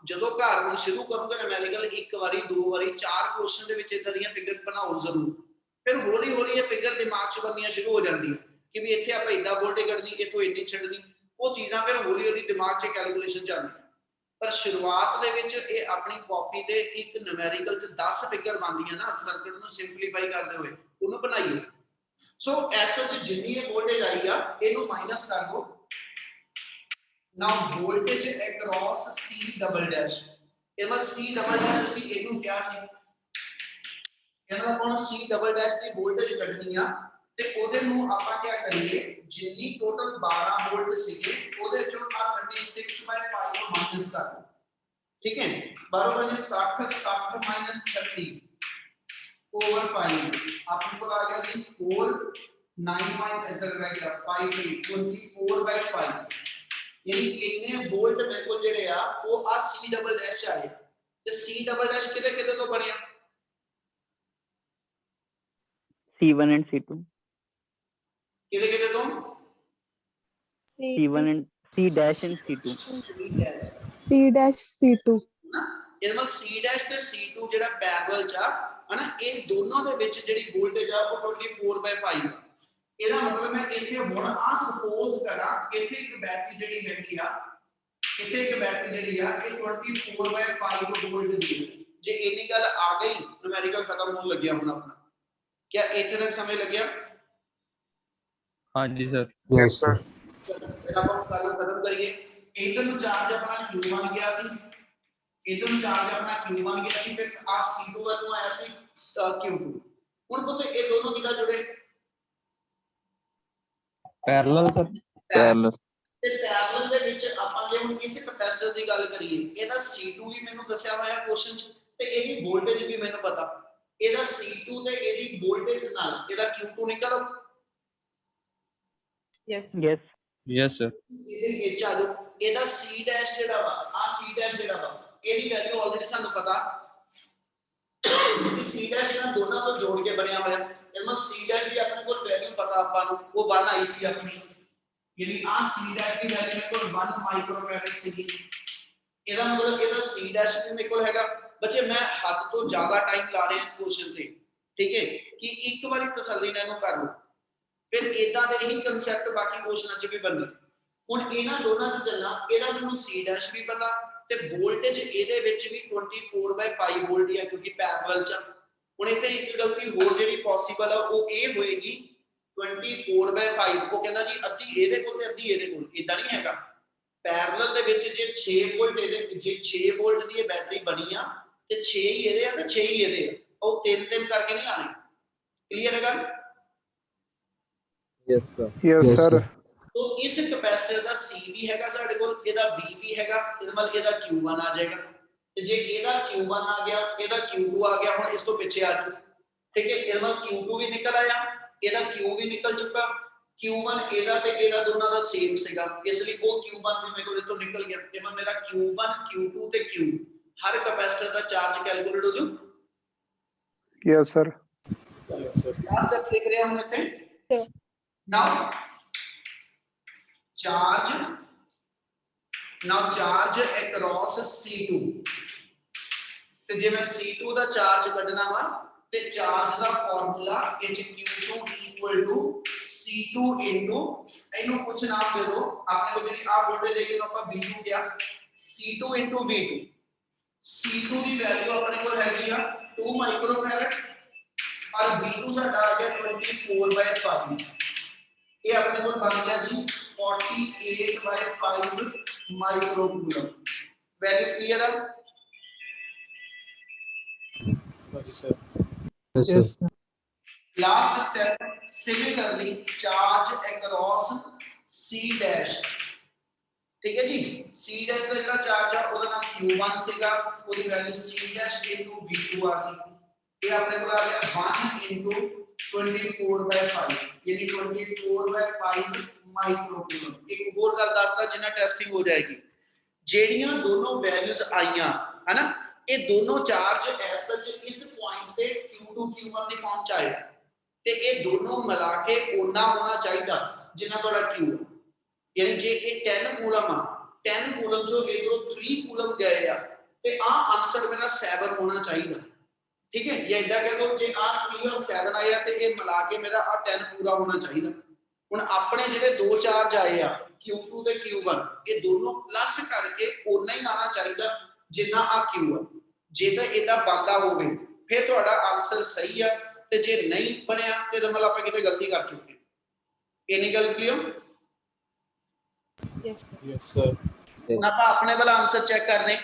Speaker 1: ਜਦੋਂ ਘਰ ਨੂੰ ਸ਼ੁਰੂ ਕਰੋਗੇ ਨਿਊਮੈਰੀਕਲ ਇੱਕ ਵਾਰੀ ਦੋ ਵਾਰੀ ਚਾਰ ਕੁਐਸਚਨ ਦੇ ਵਿੱਚ ਇਦਾਂ ਦੀਆਂ ਫਿਗਰ ਬਣਾਓ ਜ਼ਰੂਰ ਫਿਰ ਹੌਲੀ ਹੌਲੀ ਇਹ ਫਿਗਰ ਦਿਮਾਗ 'ਚ ਬਣਨੀਆਂ ਸ਼ੁਰੂ ਹੋ ਜਾਂਦੀਆਂ ਕਿ ਵੀ ਇੱਥੇ ਆਪਾਂ ਇਦਾਂ ਵੋਲਟੇਜ ਕੱਢਣੀ ਇੱਥੋਂ ਇੰਨੀ ਛੱਡਣੀ ਉਹ ਚੀਜ਼ਾਂ ਫਿਰ ਹੌਲੀ ਹੌਲੀ ਦਿਮਾਗ 'ਚ ਕੈਲਕੂਲੇਸ਼ਨ ਚੱਲਦੀ ਪਰ ਸ਼ੁਰੂਆਤ ਦੇ ਵਿੱਚ ਇਹ ਆਪਣੀ ਕਾਪੀ ਤੇ ਇੱਕ ਨਿਊਮੈਰੀਕਲ 'ਚ 10 ਫਿਗਰ ਬਣਦੀਆਂ ਨਾ ਸਰਕਟ ਨੂੰ ਸਿੰਪਲੀਫਾਈ ਕਰਦੇ ਹੋਏ ਉਹਨੂੰ ਬਣਾਈਏ ਸੋ ਐਸ ਸੱਚ ਜਿੰਨੀ ਇਹ ਵੋਲਟੇਜ ਆਈ ਆ ਇਹਨੂੰ ਮਾਈਨਸ ਕਰ ਦੋ now voltage across C double dash ਇਹ ਮਤ C double dash ਅਸੀਂ ਇਹਨੂੰ ਕਿਹਾ ਸੀ ਇਹਨਾਂ ਆਪਾਂ C double dash ਦੀ ਵੋਲਟੇਜ ਕੱਢਣੀ ਆ ਤੇ ਉਹਦੇ ਨੂੰ ਆਪਾਂ ਕੀ ਕਰੀਏ ਜਿੰਨੀ ਟੋਟਲ 12 ਵੋਲਟ ਸੀਗੇ ਉਹਦੇ ਚੋਂ ਆ 36/5 ਮਾਈਨਸ ਕਰ ਦੋ ਠੀਕ ਹੈ 12 60 60 ਮਾਈਨਸ 36 over 5 ਆਪਣੇ ਕੋਲ ਆ ਗਿਆ ਜੀ 4 9 ਮਾਈਨਸ ਇੱਧਰ ਰਹਿ ਗਿਆ 5 24/5 यानी इतने वोल्ट मेरे को जेड़े आ वो आ C डबल डैश च आए ते C डबल डैश किदे किदे तो बनया
Speaker 2: C1 and C2
Speaker 1: किदे किदे तो
Speaker 2: C1 and C dash and C2
Speaker 3: C dash C2
Speaker 1: ना ਇਹ ਮਤਲਬ C ਡੈਸ਼ ਤੇ C2 ਜਿਹੜਾ ਪੈਰਲਲ ਚ ਆ ਹਨਾ ਇਹ ਦੋਨੋਂ ਦੇ ਵਿੱਚ ਜਿਹੜੀ ਵੋਲਟੇਜ ਆ ਉਹ 24/5 ਇਹਦਾ ਮਤਲਬ ਮੈਂ ਇੱਥੇ ਹੁਣ ਆ ਸਪੋਜ਼ ਕਰਾਂ ਇੱਥੇ ਇੱਕ ਬੈਟਰੀ ਜਿਹੜੀ ਹੈਗੀ ਆ ਇੱਥੇ ਇੱਕ ਬੈਟਰੀ ਜਿਹੜੀ ਆ ਇਹ 24/5 ਵੋਲਟ ਦੀ ਜੇ ਇੰਨੀ ਗੱਲ ਆ ਗਈ ਨਿਊਮੈਰੀਕਲ ਖਤਮ ਹੋਣ ਲੱਗਿਆ ਹੁਣ ਆਪਣਾ क्या ਇੱਥੇ ਤੱਕ ਸਮਝ ਲੱਗਿਆ
Speaker 6: ਹਾਂਜੀ ਸਰ
Speaker 5: यस सर
Speaker 1: ਆਪਾਂ ਗੱਲ ਖਤਮ ਕਰੀਏ ਇਧਰ ਨੂੰ ਚਾਰਜ ਆਪਣਾ Q1 ਗਿਆ ਸੀ ਇਧਰ ਨੂੰ ਚਾਰਜ ਆਪਣਾ Q1 ਗਿਆ ਸੀ ਤੇ ਆ C2 ਨੂੰ ਆਇਆ ਸੀ Q2 ਹੁਣ ਪਤਾ ਇਹ ਦੋਨੋਂ ਕਿਦਾਂ ਜੁੜੇ
Speaker 6: ਪੈਰਲਲ ਸਰ
Speaker 2: parallel
Speaker 1: ਤੇ ਪੈਰਲਲ ਦੇ ਵਿੱਚ ਆਪਾਂ ਜੇ ਹੁਣ ਇਸ ਕੈਪੈਸਿਟਰ ਦੀ ਗੱਲ ਕਰੀਏ ਇਹਦਾ C2 ਵੀ ਮੈਨੂੰ ਦੱਸਿਆ ਹੋਇਆ ਕੁਐਸਚਨ ਚ ਤੇ ਇਹਦੀ ਵੋਲਟੇਜ ਵੀ ਮੈਨੂੰ ਪਤਾ ਇਹਦਾ C2 ਤੇ ਇਹਦੀ ਵੋਲਟੇਜ ਨਾਲ ਇਹਦਾ Q2 ਨਿਕਲ ਆਉ
Speaker 3: yes
Speaker 6: ਯੈਸ ਸਰ
Speaker 1: ਇਹਦੇ ਵਿੱਚ ਆ ਜਾਓ ਇਹਦਾ C ਡੈਸ਼ ਜਿਹੜਾ ਵਾ ਆ C ਡੈਸ਼ ਜਿਹੜਾ ਵਾ ਇਹਦੀ ਵੈਲਿਊ ਆਲਰੇਡੀ ਸਾਨੂੰ ਪਤਾ ਕਿ C ਡੈਸ਼ ਇਹਨਾਂ ਦੋਨਾਂ ਤੋਂ ਜੋੜ ਕੇ ਬਣਿਆ ਹੋਇਆ ਇਹਦਾ C ਡੈਸ਼ ਦੀ ਆਪਣੇ ਕੋਲ ਵੈਲਿਊ ਪਤਾ ਆਪਾਂ ਨੂੰ ਉਹ 1 ਆਈ ਸੀ ਆਪਣੀ ਯਾਨੀ ਆ C ਡੈਸ਼ ਦੀ ਵੈਲਿਊ ਮੇਰੇ ਕੋਲ 1 ਮਾਈਕਰੋਫੈਰਡ ਸੀਗੀ ਇਹਦਾ ਮਤਲਬ ਇਹਦਾ C ਡੈਸ਼ ਵੀ ਮੇਰੇ ਕੋਲ ਹੈਗਾ ਬੱਚੇ ਮੈਂ ਹੱਦ ਤੋਂ ਜ਼ਿਆਦਾ ਟਾਈਮ ਲਾ ਰਿਹਾ ਇਸ ਕੁਐਸਚਨ ਤੇ ਠੀਕ ਹੈ ਕਿ ਇੱਕ ਵਾਰੀ ਤਸੱਲੀ ਨਾਲ ਇਹਨੂੰ ਕਰ ਲਓ ਫਿਰ ਇਦਾਂ ਦੇ ਹੀ ਕਨਸੈਪਟ ਬਾਕੀ ਕੁਐਸਚਨਾਂ 'ਚ ਵੀ ਬਣਨੇ ਹੁਣ ਇਹਨਾਂ ਦੋਨਾਂ 'ਚ ਚੱਲਣਾ ਇਹਦਾ ਮੈਨੂੰ C ਡੈਸ਼ ਵੀ ਪਤਾ ਤੇ ਵੋਲਟੇਜ ਇਹਦੇ ਵਿੱਚ ਵੀ 24/5 ਵੋਲਟ ਹੈ ਕਿਉਂਕਿ ਪੈਰਲਲ 'ਚ ਹੁਣ ਇੱਥੇ ਇੱਕ ਗਲਤੀ ਹੋਰ ਜਿਹੜੀ ਪੋਸੀਬਲ ਆ ਉਹ ਇਹ ਹੋਏਗੀ 24/5 ਉਹ ਕਹਿੰਦਾ ਜੀ ਅੱਧੀ ਇਹਦੇ ਕੋਲ ਤੇ ਅੱਧੀ ਇਹਦੇ ਕੋਲ ਇਦਾਂ ਨਹੀਂ ਹੈਗਾ ਪੈਰਲਲ ਦੇ ਵਿੱਚ ਜੇ 6 ਵੋਲਟ ਇਹਦੇ ਜੇ 6 ਵੋਲਟ ਦੀ ਇਹ ਬੈਟਰੀ ਬਣੀ ਆ ਤੇ 6 ਹੀ ਇਹਦੇ ਆ ਤੇ 6 ਹੀ ਇਹਦੇ ਆ ਉਹ ਤਿੰਨ ਕਰਕੇ ਨਹੀਂ ਆਣੇ ਕਲੀਅਰ ਹੈ ਗੱਲ
Speaker 5: यस सर
Speaker 1: तो इस कैपेसिटर ਦਾ C ਵੀ ਹੈਗਾ ਸਾਡੇ ਕੋਲ ਇਹਦਾ V ਵੀ ਹੈਗਾ ਇਹਦਾ ਮਤਲਬ ਇਹਦਾ Q1 ਆ ਜਾਏਗਾ ਤੇ ਜੇ ਇਹਦਾ Q1 ਆ ਗਿਆ ਇਹਦਾ Q2 ਆ ਗਿਆ ਹੁਣ ਇਸ ਤੋਂ ਪਿੱਛੇ ਆ ਜਾਓ ਠੀਕ ਹੈ ਇਹਦਾ ਮਤਲਬ Q2 ਵੀ ਨਿਕਲ ਆਇਆ ਇਹਦਾ Q ਵੀ ਨਿਕਲ ਚੁੱਕਾ Q1 ਇਹਦਾ ਤੇ ਇਹਦਾ ਦੋਨਾਂ ਦਾ ਸੇਮ ਸੀਗਾ ਇਸ ਲਈ ਉਹ Q1 ਵੀ ਮੇਰੇ ਕੋਲ ਇੱਥੋਂ ਨਿਕਲ ਗਿਆ ਤੇ ਮੈਂ ਮੇਰਾ Q1 Q2 ਤੇ Q ਹਰ ਕੈਪੈਸਿਟਰ ਦਾ ਚਾਰਜ ਕੈਲਕੂਲੇਟ ਹੋ ਜੂ
Speaker 2: यस सर
Speaker 1: ਲਾਸਟ ਤੱਕ ਲਿਖ ਰਿਹਾ ਹੁਣ ਇੱਥੇ now charge across C2 ਤੇ ਜੇ ਮੈਂ C2 ਦਾ ਚਾਰਜ ਕੱਢਣਾ ਵਾ ਤੇ ਚਾਰਜ ਦਾ ਫਾਰਮੂਲਾ Q2 C2 ਇਹਨੂੰ ਕੁਝ ਨਾਮ ਦੇ ਦਿਓ ਆਪਣੇ ਕੋਲ ਜਿਹੜੀ ਆ ਵੋਲਟੇਜ ਹੈਗੀ ਨੂੰ ਆਪਾਂ V2 ਕਿਹਾ C2 V2 C2 ਦੀ ਵੈਲਿਊ ਆਪਣੇ ਕੋਲ ਹੈਗੀ ਆ 2 ਮਾਈਕਰੋਫੈਰਡ और V2 ਸਾਡਾ ਆ ਗਿਆ 24/5 ਇਹ ਆਪਣੇ ਕੋਲ ਬਣ ਗਿਆ ਜੀ 48/5 ਮਾਈਕਰੋਕੂਲਮ ਵੈਰੀ ਕਲੀਅਰ ਹੈ
Speaker 5: yes sir
Speaker 1: last step similarly charge across C dash ठीक है जी C डैश ਦਾ ਜਿਹੜਾ ਚਾਰਜ ਆ ਉਹਦਾ ਨਾਮ Q1 ਸੀਗਾ ਉਹਦੀ ਵੈਲਿਊ C ਡੈਸ਼ V2 ਆ ਗਈ ਇਹ ਆਪਣੇ ਕੋਲ ਆ ਗਿਆ 1 * 24/5 यानी 24/5 माइक्रोकूलम। एक और गल दसदा जिन्ना टेस्टिंग हो जाएगी, जेड़ियां दोनों वैल्यूज आईयां है ना, ये दोनों चार्ज एज सच इस पॉइंट पे Q2 Q1 दी पहुंच आए ते ये दोनों मिला के ओना होना चाहिए जिन्ना थोड़ा Q, यानी जे ये 10 कूलम आ 10 कूलम जो इधरों 3 कूलम गए आ ते आ आंसर मेरा 7 होना चाहिए, ठीक है। ये इदा कह लो जे आ 3 और 7 आया ते ये मिला के मेरा आ 10 पूरा होना चाहिए। हुन अपने जेडे दो चार्ज आए आ Q2 ते Q1 ये दोनों प्लस करके ओना ही आना चाहिए जिन्ना आ Q है। जे तो इदा बनदा होवे फिर ਤੁਹਾਡਾ आंसर सही है, ते जे नहीं बनया ते मतलब आप किते गलती कर चुके। इन्नी गल क्लियर?
Speaker 5: Yes sir.
Speaker 1: ਹੁਣ ਆਪਾਂ ਆਪਣੇ ਵਾਲਾ आंसर चेक करते हैं।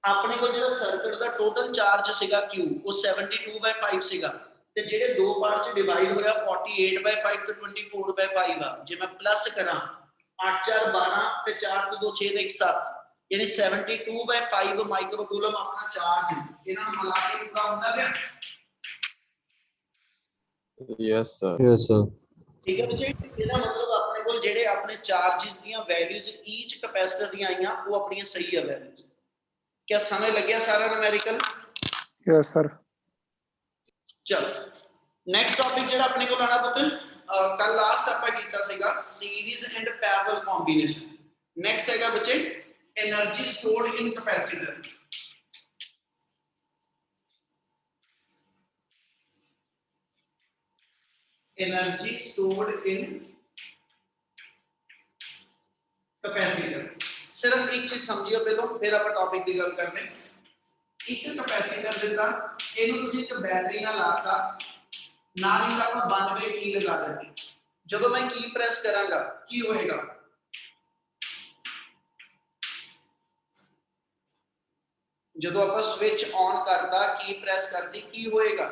Speaker 1: ਆਪਣੇ ਕੋਲ ਜਿਹੜਾ ਸਰਕਟ ਦਾ ਟੋਟਲ ਚਾਰਜ ਸੀਗਾ Q ਉਹ 72/5 ਸੀਗਾ ਤੇ ਜਿਹੜੇ ਦੋ ਪਾਰਟ ਚ ਡਿਵਾਈਡ ਹੋਇਆ 48/5 ਤੇ 24/5 ਆ। ਜੇ ਮੈਂ ਪਲੱਸ ਕਰਾਂ 8 4 12 ਤੇ 4 ਤੇ 2 6 ਤੇ 1 7 यानी 72/5 माइक्रोकूलम अपना चार्ज इन्हां नूं मिला के पूरा हुंदा पिया।
Speaker 5: Yes sir.
Speaker 7: Yes sir.
Speaker 1: ठीक है बच्चे, ਇਹਦਾ मतलब अपने ਕੋਲ ਜਿਹੜੇ ਆਪਣੇ ਚਾਰजेस ਦੀਆਂ ਵੈਲਿਊਜ਼ ਈਚ ਕੈਪੈਸਿਟਰ ਦੀਆਂ ਆਈਆਂ ਉਹ ਆਪਣੀਆਂ ਸਹੀ ਹੈ ਵੈਲਿਊਜ਼। क्या समझ लग गया सारा न्यूमेरिकल?
Speaker 2: Yes sir.
Speaker 1: चलो नेक्स्ट टॉपिक जेड़ा अपने को लाना पुੱਤ कल लास्ट ਆਪਾਂ ਕੀਤਾ ਸੀਗਾ series and parallel combination. Next हैगा बच्चे energy stored in capacitor. Energy stored in capacitor. सिर्फ एक चीज समझियो पहलो फिर आप टॉपिक की गल करते हैं। एक कैपेसिटर दिता ਇਹਨੂੰ ਤੁਸੀਂ ਇੱਕ ਬੈਟਰੀ ਨਾਲ ਲਾਤਾ ਨਾਲ ਹੀ ਆਪਾਂ 92 ਕੀ ਲਗਾ ਦੇਣੀ। ਜਦੋਂ ਮੈਂ ਕੀ ਪ੍ਰੈਸ ਕਰਾਂਗਾ ਕੀ ਹੋਏਗਾ? ਜਦੋਂ ਆਪਾਂ ਸਵਿਚ ਔਨ ਕਰਦਾ ਕੀ ਪ੍ਰੈਸ ਕਰਦੀ ਕੀ ਹੋਏਗਾ?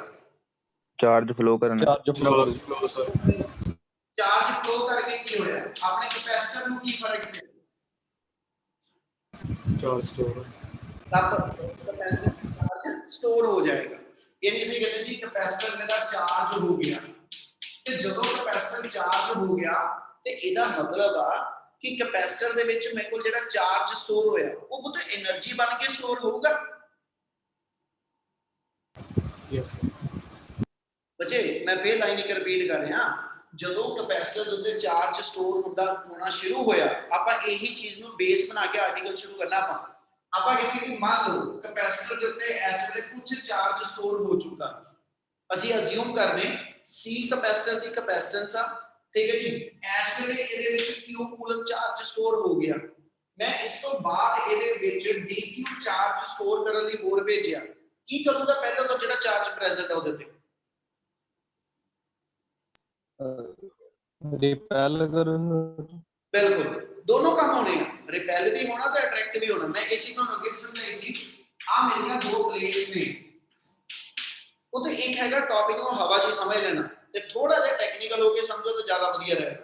Speaker 2: चार्ज फ्लो करना।
Speaker 5: Charge flow sir.
Speaker 1: Charge flow ਕਰਕੇ ਕੀ ਹੋਇਆ? ਆਪਣੇ ਕੈਪੈਸਿਟਰ ਨੂੰ ਕੀ ਫਰਕ ਪਿਆ?
Speaker 5: Charge store.
Speaker 1: तब कैपेसिटर चार्ज स्टोर हो जाएगा। यानी इसे कहते हैं जी कैपेसिटर मेरा चार्ज हो गया ਤੇ ਜਦੋਂ ਕੈਪੈਸਿਟਰ ਚਾਰਜ ਹੋ ਗਿਆ ਤੇ ਇਹਦਾ ਮਤਲਬ ਆ ਕਿ ਕੈਪੈਸਿਟਰ ਦੇ ਵਿੱਚ ਮੇਰੇ ਕੋਲ ਜਿਹੜਾ ਚਾਰਜ ਸਟੋਰ ਹੋਇਆ ਉਹ ਬਹੁਤ એનર્ਜੀ ਬਣ ਕੇ ਸਟੋਰ ਹੋਊਗਾ।
Speaker 5: यस
Speaker 1: ਬੱਚੇ ਮੈਂ ਫੇਰ ਲਾਈਨ ਇੱਕ ਰਿਪੀਟ ਕਰ ਰਿਹਾ, ਜਦੋਂ ਕੈਪੈਸਿਟਰ ਦੇ ਉੱਤੇ ਚਾਰਜ ਸਟੋਰ ਹੋਣਾ ਸ਼ੁਰੂ ਹੋਇਆ ਆਪਾਂ ਇਹੀ ਚੀਜ਼ ਨੂੰ ਬੇਸ ਬਣਾ ਕੇ ਆਰਟੀਕਲ ਸ਼ੁਰੂ ਕਰਨਾ। ਆਪਾਂ ਕਹਿੰਦੇ ਕਿ ਮੰਨ ਲਓ ਕੈਪੈਸਿਟਰ ਦੇ ਉੱਤੇ ਇਸ ਵੇਲੇ ਕੁਝ ਚਾਰਜ ਸਟੋਰ ਹੋ ਚੁੱਕਾ, ਅਸੀਂ ਅਸਿਊਮ ਕਰਦੇ C ਕੈਪੈਸਿਟਰ ਦੀ ਕੈਪੈਸਿਟੈਂਸ ਆ, ਠੀਕ ਹੈ ਜੀ। ਇਸ ਵੇਲੇ ਇਹਦੇ ਵਿੱਚ Q ਕੂਲਮ ਚਾਰਜ ਸਟੋਰ ਹੋ ਗਿਆ। ਮੈਂ ਇਸ ਤੋਂ ਬਾਅਦ ਇਹਦੇ ਵਿੱਚ dq ਚਾਰਜ ਸਟੋਰ ਕਰਨ ਲਈ ਹੋਰ ਭੇਜਿਆ, ਕੀ ਕਰੂੰਗਾ? ਪਹਿਲਾਂ ਤਾਂ ਜਿਹੜਾ ਚਾਰਜ ਪ੍ਰੈਜ਼ੈਂਟ ਹੈ ਉਹਦੇ ਤੇ
Speaker 6: रिपेल करो।
Speaker 1: बिल्कुल दोनों काम होने हैं, रिपेल भी होना तो अट्रैक्ट भी होना। मैं ये चीज ਤੁਹਾਨੂੰ ਅੱਗੇ ਵੀ ਸਮਝਾਈ ਸੀ। ਆ ਮੇਰੀਆਂ ਦੋ ਪਲੇट्स ਨੇ, ਉਹ ਤੇ ਇੱਕ ਹੈਗਾ ਟੌਪਿਕ ਨੂੰ ਹਵਾ 'ਚ ਸਮਝ ਲੈਣਾ ਤੇ ਥੋੜਾ ਜਿਹਾ ਟੈਕਨੀਕਲ ਹੋ ਕੇ ਸਮਝੋ ਤਾਂ ਜ਼ਿਆਦਾ ਵਧੀਆ ਰਹੇਗਾ।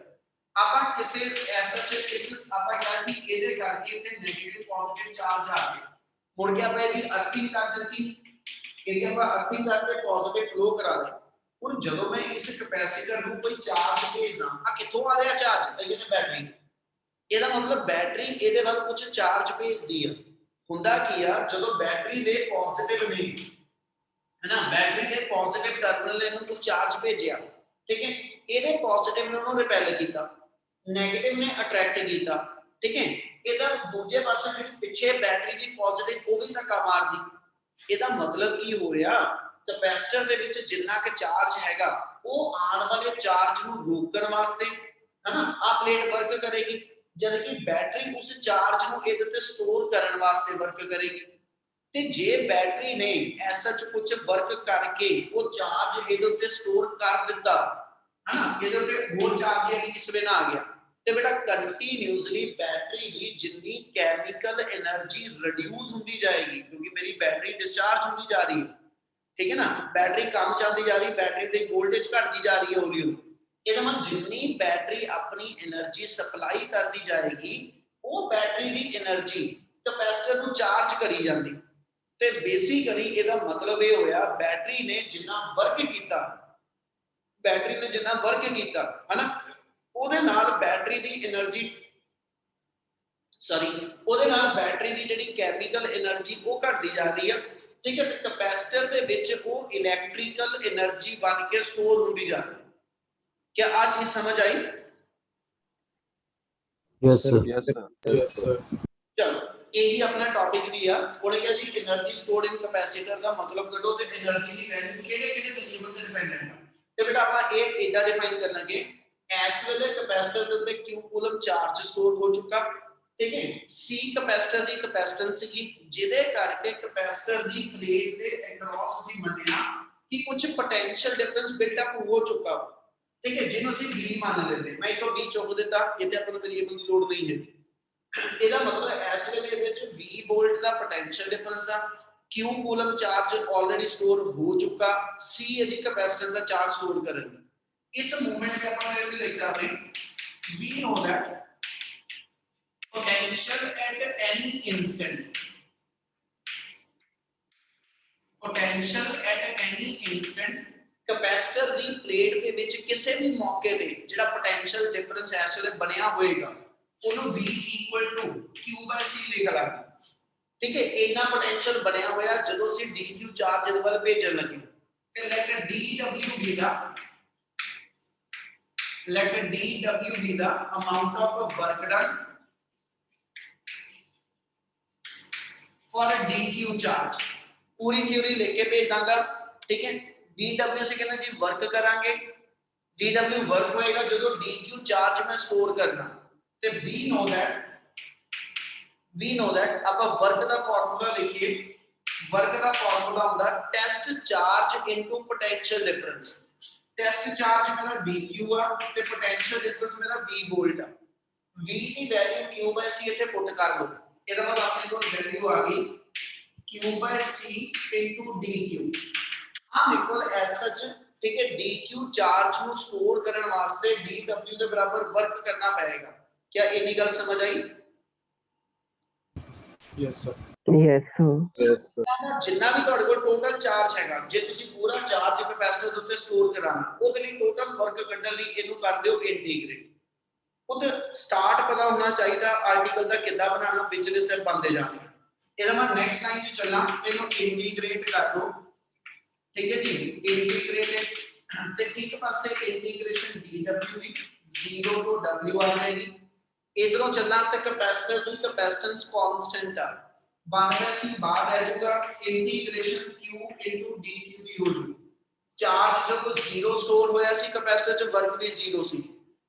Speaker 1: ਆਪਾਂ ਕਿਸੇ ਐਸਾ ਇਸ ਆਪਾਂ ਕਿਹਾ ਕਿ ਇਹਦੇ ਕਰਕੇ ਇੱਥੇ ਨੈਗੇਟਿਵ ਪੋਜ਼ਿਟਿਵ ਚਾਰਜ ਆ ਗਏ, ਮੁੜ ਕੇ ਆਪਾਂ ਇਹਦੀ ਅਰਥਿੰਗ ਕਰ ਦਿੱਤੀ, ਇਹਦੀ ਆਪਾਂ ਅਰਥਿੰਗ ਕਰਕੇ ਪੋਜ਼ਿਟਿਵ ਫਲੋ ਕਰਾ ਲਿਆ। ਹੁਣ ਜਦੋਂ ਮੈਂ ਇਸ ਕੈਪੈਸਿਟਰ ਨੂੰ ਕੋਈ ਚਾਰਜ ਭੇਜਦਾ ਆ ਕਿੱਥੋਂ ਆ ਰਿਹਾ ਚਾਰਜ? ਇਹ ਕਹਿੰਦੇ ਬੈਟਰੀ। ਇਹਦਾ ਮਤਲਬ ਬੈਟਰੀ ਇਹਦੇ ਵੱਲ ਕੁਝ ਚਾਰਜ ਭੇਜਦੀ ਆ। ਹੁੰਦਾ ਕੀ ਆ ਜਦੋਂ ਬੈਟਰੀ ਦੇ ਪੋਜ਼ਿਟਿਵ ਨੇ है ना, बैटरी के पॉजिटिव टर्मिनल ने कुछ चार्ज भेजा, ठीक है। ਇਹਦੇ ਪੋਜ਼ਿਟਿਵ ਨੇ ਉਹਨੂੰ ਰਿਪੈਲ ਕੀਤਾ, 네ਗੇਟਿਵ ਨੇ ਅਟਰੈਕਟ ਕੀਤਾ, ਠੀਕ ਹੈ। ਇਹਦਾ ਦੂਜੇ ਪਾਸੇ ਜਿਹੜੀ ਪਿੱਛੇ ਬੈਟਰੀ ਦੀ ਪੋਜ਼ਿਟਿਵ ਉਹ ਵੀ ਧੱਕਾ ਮਾਰਦੀ। ਇਹਦਾ ਮਤਲਬ ਕੀ ਹੋ ਰਿਹਾ? ਕੈਪੈਸਿਟਰ ਦੇ ਵਿੱਚ ਜਿੰਨਾ ਕਿ ਚਾਰਜ ਹੈਗਾ ਉਹ ਆਉਣ ਵਾਲੇ ਚਾਰਜ ਨੂੰ ਰੋਕਣ ਵਾਸਤੇ ਹੈ ਨਾ ਆ ਪਲੇਟ ਵਰਕ ਕਰੇਗੀ, ਜਦ ਕਿ ਬੈਟਰੀ ਉਸ ਚਾਰਜ ਨੂੰ ਇਹਦੇ ਤੇ ਸਟੋਰ ਕਰਨ ਵਾਸਤੇ ਵਰਕ ਕਰੇਗੀ। ਤੇ ਜੇ ਬੈਟਰੀ ਨੇ ਐਸਾ ਕੁਝ ਵਰਕ ਕਰਕੇ ਉਹ ਚਾਰਜ ਇਹਦੇ ਉੱਤੇ ਸਟੋਰ ਕਰ ਦਿੱਤਾ ਹੈ ਨਾ, ਇਹਦੇ ਉੱਤੇ ਹੋਰ ਚਾਰਜ ਜਿਹੜੀ ਇਸ ਵੇ ਨਾ ਆ ਗਿਆ ਤੇ ਬੇਟਾ ਕੰਟੀਨਿਊਸਲੀ ਬੈਟਰੀ ਦੀ ਜਿੰਨੀ ਕੈਮੀਕਲ એનર્ਜੀ ਰਿਡਿਊਸ ਹੁੰਦੀ ਜਾਏਗੀ, ਕਿਉਂਕਿ ਮੇਰੀ ਬੈਟਰੀ ਡਿਸਚਾਰਜ ਹੁੰਦੀ ਜਾ ਰਹੀ ਹੈ, ਠੀਕ ਹੈ ਨਾ। ਬੈਟਰੀ ਕਮ ਚੱਲਦੀ ਜਾ ਰਹੀ, ਬੈਟਰੀ ਦੀ ਵੋਲਟੇਜ ਘਟਦੀ ਜਾ ਰਹੀ ਹੈ ਹੌਲੀ ਹੌਲੀ। ਇਹਦਾ ਮਤਲਬ ਜਿੰਨੀ ਬੈਟਰੀ ਆਪਣੀ એનર્ਜੀ ਸਪਲਾਈ ਕਰਦੀ ਜਾਏਗੀ ਉਹ ਬੈਟਰੀ ਦੀ એનર્ਜੀ ਕੈਪੈਸਿਟਰ ਨੂੰ ਚਾਰਜ ਕਰੀ ਜਾਂਦੀ। ਤੇ ਬੇਸਿਕਲੀ ਇਹਦਾ ਮਤਲਬ ਇਹ ਹੋਇਆ ਬੈਟਰੀ ਨੇ ਜਿੰਨਾ ਵਰਕ ਕੀਤਾ बैटरी ने जिन्ना वर्क किया है ना ਉਹਦੇ ਨਾਲ बैटरी की एनर्जी सॉरी ਉਹਦੇ ਨਾਲ बैटरी की ਜਿਹੜੀ केमिकल एनर्जी वो घटती जा रही है ठीक है कैपेसिटर ਦੇ ਵਿੱਚ ਉਹ इलैक्ट्रिकल एनर्जी बन के स्टोर होती जा रही है क्या आज चीज समझ आई
Speaker 5: Yes, sir. Yes, sir. Yes, sir.
Speaker 1: चलो यही अपना टॉपिक भी है ਉਹਨੇ ਕਿਹਾ ਜੀ એનર્ਜੀ ਸਟੋਰਡ ਇਨ ਕੈਪੈਸਿਟਰ ਦਾ ਮਤਲਬ ਕੱਢੋ ਤੇ એનર્ਜੀ ਦੀ ਵੈਲਿਊ ਕਿਹੜੇ ਵੇਰੀਏਬਲ ਤੇ ਡਿਪੈਂਡੈਂਟ ਹੈ ਤੇ ਬੇਟਾ ਆਪਾਂ ਇਹ ਇਦਾਂ ਡਿਫਾਈਨ ਕਰਨਾਂਗੇ ਇਸ ਵੇਲੇ ਕੈਪੈਸਿਟਰ ਦੇ ਉੱਤੇ q ਕੂਲਮ ਚਾਰਜ ਸਟੋਰ ਹੋ ਚੁੱਕਾ ਠੀਕ ਹੈ c ਕੈਪੈਸਿਟਰ ਦੀ ਕੈਪੈਸਿਟੈਂਸ ਕੀ ਜਿਹਦੇ ਕਰਕੇ ਕੈਪੈਸਿਟਰ ਦੀ ਪਲੇਟ ਦੇ ਅਕ੍ਰੋਸ ਅਸੀਂ ਮੰਨਿਆ ਕਿ ਕੁਝ ਪੋਟੈਂਸ਼ੀਅਲ ਡਿਫਰੈਂਸ ਬਿਲਟ ਅਪ ਹੋ ਚੁੱਕਾ ਠੀਕ ਹੈ ਜਿਹਨੂੰ ਅਸੀਂ v ਮੰਨ ਲੈਂਦੇ ਮੈਂ ਇੱਕ v ਚੁੱਕ ਦਿੱਤਾ ਇਹਦੇ ਆਪਾਂ ਨੂੰ ਵੇਰੀਏਬਲ ਦੀ ਲੋੜ ਨਹੀਂ ਹੈ ਇਹਦਾ ਮਤਲਬ ਇਸ ਵੇਲੇ ਇਹਦੇ ਵਿੱਚ 20 ਵੋਲਟ ਦਾ ਪੋਟੈਂਸ਼ੀਅਲ ਡਿਫਰੈਂਸ ਆ q coulomb charge already store ਹੋ ਚੁੱਕਾ c ਇਹਦੀ ਕੈਪੈਸਿਟੈਂਸ ਦਾ ਚਾਰਜ ਸਟੋਰ ਕਰਨ ਇਸ ਮੂਵਮੈਂਟ ਦੇ ਆਪਾਂ ਮੇਰੇ ਤੇ ਲਿਖ ਸਕਦੇ we know that potential at any instant ਕੈਪੈਸਿਟਰ the plate ਦੇ ਵਿੱਚ ਕਿਸੇ ਵੀ ਮੌਕੇ ਤੇ ਜਿਹੜਾ ਪੋਟੈਂਸ਼ੀਅਲ ਡਿਫਰੈਂਸ ਇਸ ਵੇਲੇ ਬਣਿਆ ਹੋਏਗਾ ਉਹਨੂੰ v q/c ਲਿਖ ਲਾਂਗੇ ਠੀਕ ਹੈ ਇੰਨਾ ਪੋਟੈਂਸ਼ੀਅਲ ਬਣਿਆ ਹੋਇਆ ਜਦੋਂ ਅਸੀਂ dq ਚਾਰਜ ਇਹਦੇ ਵੱਲ ਭੇਜਣ ਲੱਗੇ ਤੇ light dw be the amount of work done for a dq charge पूरी थ्योरी लेके भेज दांगा ठीक है dw से कहना जी वर्क करांगे dw वर्क होएगा ਜਦੋਂ dq चार्ज में स्टोर करना ਤੇ we know that ਆਪਾਂ वर्क ਦਾ ਫਾਰਮੂਲਾ ਲਿਖੀਏ वर्क ਦਾ ਫਾਰਮੂਲਾ ਹੁੰਦਾ test charge into potential difference test charge ਮੇਰਾ dq ਆ ਤੇ ਪੋਟੈਂਸ਼ੀਅਲ ਡਿਫਰੈਂਸ ਮੇਰਾ v ਵੋਲਟ ਆ v ਦੀ ਵੈਲਿਊ q/c ਇੱਥੇ ਪੁੱਟ ਕਰ ਲਓ ਇਹਦਾ ਮਤਲਬ ਆਪਣੇ ਕੋਲ ਵੈਲਿਊ ਆ ਗਈ q/c into dq हाँ बिल्कुल as such ठीक है dq चार्ज ਨੂੰ स्टोर ਕਰਨ ਵਾਸਤੇ dw ਦੇ ਬਰਾਬਰ ਵਰਕ ਕਰਨਾ ਪਏਗਾ क्या इतनी गल समझ आई
Speaker 5: Yes, sir.
Speaker 2: Yes, sir.
Speaker 5: Yes, sir.
Speaker 1: ਜਿੰਨਾ ਵੀ ਤੁਹਾਡੇ ਕੋਲ ਟੋਟਲ ਚਾਰਜ ਹੈਗਾ ਜੇ ਤੁਸੀਂ ਪੂਰਾ ਚਾਰਜ ਕੈਪੈਸਿਟਰ ਦੇ ਉੱਤੇ ਸਟੋਰ ਕਰਾਣਾ ਉਹਦੇ ਲਈ ਟੋਟਲ ਵਰਕ ਕੱਢਣ ਲਈ ਇਹਨੂੰ ਕਰ ਦਿਓ ਇੰਟੀਗ੍ਰੇਟ ਉਹਦੇ ਸਟਾਰਟ ਪਤਾ ਹੋਣਾ ਚਾਹੀਦਾ ਆਰਟੀਕਲ ਦਾ ਕਿੱਦਾਂ ਬਣਾਉਣਾ ਪਿਛਲੇ ਸਟੈਪ ਬੰਦੇ ਜਾਣਗੇ ਇਹਦਾ ਮੈਂ ਨੈਕਸਟ ਲਾਈਨ 'ਚ ਚੱਲਾਂ ਇਹਨੂੰ ਇੰਟੀਗ੍ਰੇਟ ਕਰ ਦੋ ਠੀਕ ਹੈ ਜੀ ਇੰਟੀਗ੍ਰੇਟ ਤੇ ਇੱਕ ਪਾਸੇ ਇੰਟੀਗ੍ਰੇਸ਼ਨ dw ਦੀ 0 ਤੋਂ w ਆ ਜਾਏਗੀ ਇਧਰੋਂ ਚੱਲਾਂ ਤੇ ਕੈਪੈਸਿਟਰ ਦੀ ਕੈਪੈਸਿਟੈਂਸ ਕਾਂਸਟੈਂਟ ਆ 1/c ਬਾਹਰ ਰਹਿ ਜਾਊਗਾ ਇੰਟੀਗ੍ਰੇਸ਼ਨ q dq ਦੀ ਹੋ ਜੂ ਚਾਰਜ ਜਦੋਂ 0 ਸਟੋਰ ਹੋਇਆ ਸੀ ਕੈਪੈਸਿਟਰ 'ਚ ਵਰਕ ਵੀ 0 ਸੀ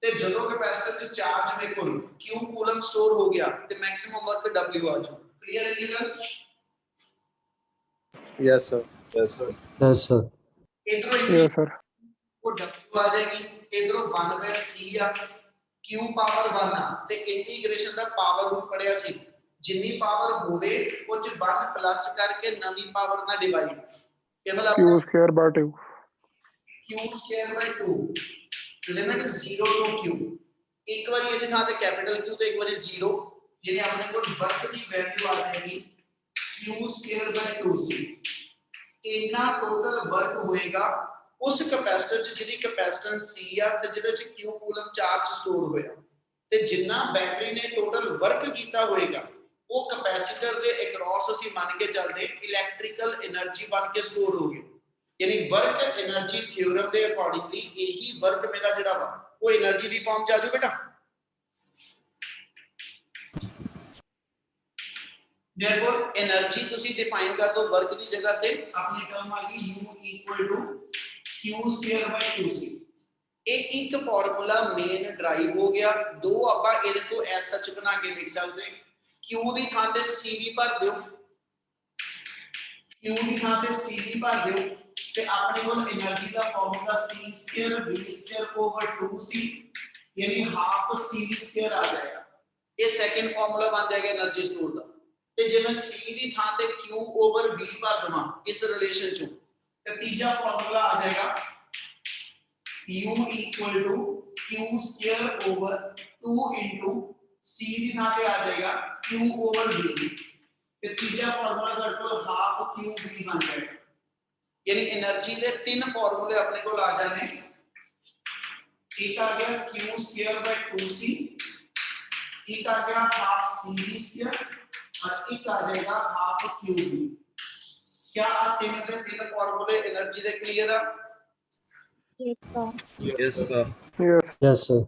Speaker 1: ਤੇ ਜਦੋਂ ਕੈਪੈਸਿਟਰ 'ਚ ਚਾਰਜ ਮੇਰੇ ਕੋਲ q ਕੂਲਮ ਸਟੋਰ ਹੋ ਗਿਆ ਤੇ ਮੈਕਸਿਮਮ ਵਰਕ w ਆ ਜੂ ਕਲੀਅਰ ਹੈ ਜੀ ਗੱਲ
Speaker 5: Yes, sir. Yes, sir. Yes, sir.
Speaker 1: ਇਧਰੋਂ
Speaker 2: Yes, sir.
Speaker 1: ਉਹ w ਆ ਜਾਏਗੀ ਇਧਰੋਂ 1/c ਆ q ਪਾਵਰ 1 ਆ ਤੇ ਇੰਟੀਗ੍ਰੇਸ਼ਨ ਦਾ ਪਾਵਰ ਨੂੰ ਪੜਿਆ ਸੀ ਜਿੰਨੀ ਪਾਵਰ ਹੋਵੇ ਉਹ ਚ 1 ਪਲੱਸ ਕਰਕੇ ਨਵੀਂ ਪਾਵਰ ਨਾਲ ਡਿਵਾਈਡ ਇਹ ਮਤਲਬ
Speaker 2: Q square by 2.
Speaker 1: q/2 limit 0 ਤੋਂ q ਇੱਕ ਵਾਰੀ ਇਹਦੇ ਥਾਂ ਤੇ ਕੈਪੀਟਲ q ਤੇ ਇੱਕ ਵਾਰੀ 0 ਜਿਹਨੇ ਆਪਣੇ ਕੋਲ ਵਰਕ ਦੀ ਵੈਲਿਊ ਆ ਜਾਏਗੀ q/2c ਇੰਨਾ ਟੋਟਲ ਵਰਕ ਹੋਏਗਾ ਉਸ ਕੈਪੈਸਿਟਰ ਚ ਜਿਹਦੀ ਕੈਪੈਸਿਟੈਂਸ c ਆ ਤੇ ਜਿਹਦੇ ਚ q ਕੂਲਮ ਚਾਰਜ ਸਟੋਰ ਹੋਇਆ ਤੇ ਜਿੰਨਾ ਬੈਟਰੀ ਨੇ ਟੋਟਲ ਵਰਕ ਕੀਤਾ ਹੋਏਗਾ ਉਹ ਕੈਪੈਸਿਟਰ ਦੇ ਅਕ੍ਰੋਸ ਅਸੀਂ ਮੰਨ ਕੇ ਚੱਲਦੇ ਇਲੈਕਟ੍ਰੀਕਲ એનર્ਜੀ ਬਣ ਕੇ ਸਟੋਰ ਹੋ ਗਈ ਯਾਨੀ ਵਰਕ એનર્ਜੀ ਥਿਉਰਮ ਦੇ ਅਕੋਰਡਿੰਗਲੀ ਇਹੀ ਵਰਕ ਮੇਰਾ ਜਿਹੜਾ ਵਾ ਉਹ એનર્ਜੀ ਦੀ ਫਾਰਮ ਚ ਆ ਜਾਊ ਬੇਟਾ therefore एनर्जी ਤੁਸੀਂ ਡਿਫਾਈਨ ਕਰ ਦੋ ਵਰਕ ਦੀ ਜਗ੍ਹਾ ਤੇ ਆਪਣੀ ਟਰਮ ਆ ਗਈ u q²/2c ਇਹ ਇੱਕ ਫਾਰਮੂਲਾ ਮੇਨ ਡਰਾਈਵ ਹੋ ਗਿਆ ਦੋ ਆਪਾਂ ਇਹਦੇ ਤੋਂ ਐਸ ਸੱਚ ਬਣਾ ਕੇ ਲਿਖ ਸਕਦੇ q ਦੀ ਥਾਂ ਤੇ c ਵੀ ਭਰ ਦਿਓ q ਦੀ ਥਾਂ ਤੇ c ਵੀ ਭਰ ਦਿਓ ਤੇ ਆਪਣੇ ਕੋਲ એનર્ਜੀ ਦਾ ਫਾਰਮੂਲਾ c²v²/2c ਯਾਨੀ ਹਾਫ c² ਆ ਜਾਏਗਾ ਇਹ ਸੈਕੰਡ ਫਾਰਮੂਲਾ ਬਣ ਜਾਏਗਾ એનર્ਜੀ ਸਟੋਰ ਦਾ ਤੇ ਜੇ ਮੈਂ c ਦੀ ਥਾਂ ਤੇ q/v ਭਰ ਦਵਾਂ ਇਸ ਰਿਲੇਸ਼ਨ ਚੋਂ ਤੇ ਤੀਜਾ ਫਾਰਮੂਲਾ ਆ ਜਾਏਗਾ u q²/2 c ਦੀ ਥਾਂ ਤੇ ਆ ਜਾਏਗਾ q/v ਤੇ ਤੀਜਾ ਫਾਰਮੂਲਾ ਸਾਡੇ ਕੋਲ ਹਾਫ qv ਬਣ ਜਾਏਗਾ ਯਾਨੀ એનર્ਜੀ ਦੇ ਤਿੰਨ ਫਾਰਮੂਲੇ ਆਪਣੇ ਕੋਲ ਆ ਜਾਣੇ एक आ गया q स्क्वायर बाय 2c, एक आ गया हाफ cv स्क्वायर और एक आ जाएगा हाफ qv। क्या आप तीन से तीन फार्मूले एनर्जी दे क्लियर है?
Speaker 4: Yes, sir.
Speaker 5: Yes, sir.
Speaker 2: Yes.
Speaker 5: Yes, sir.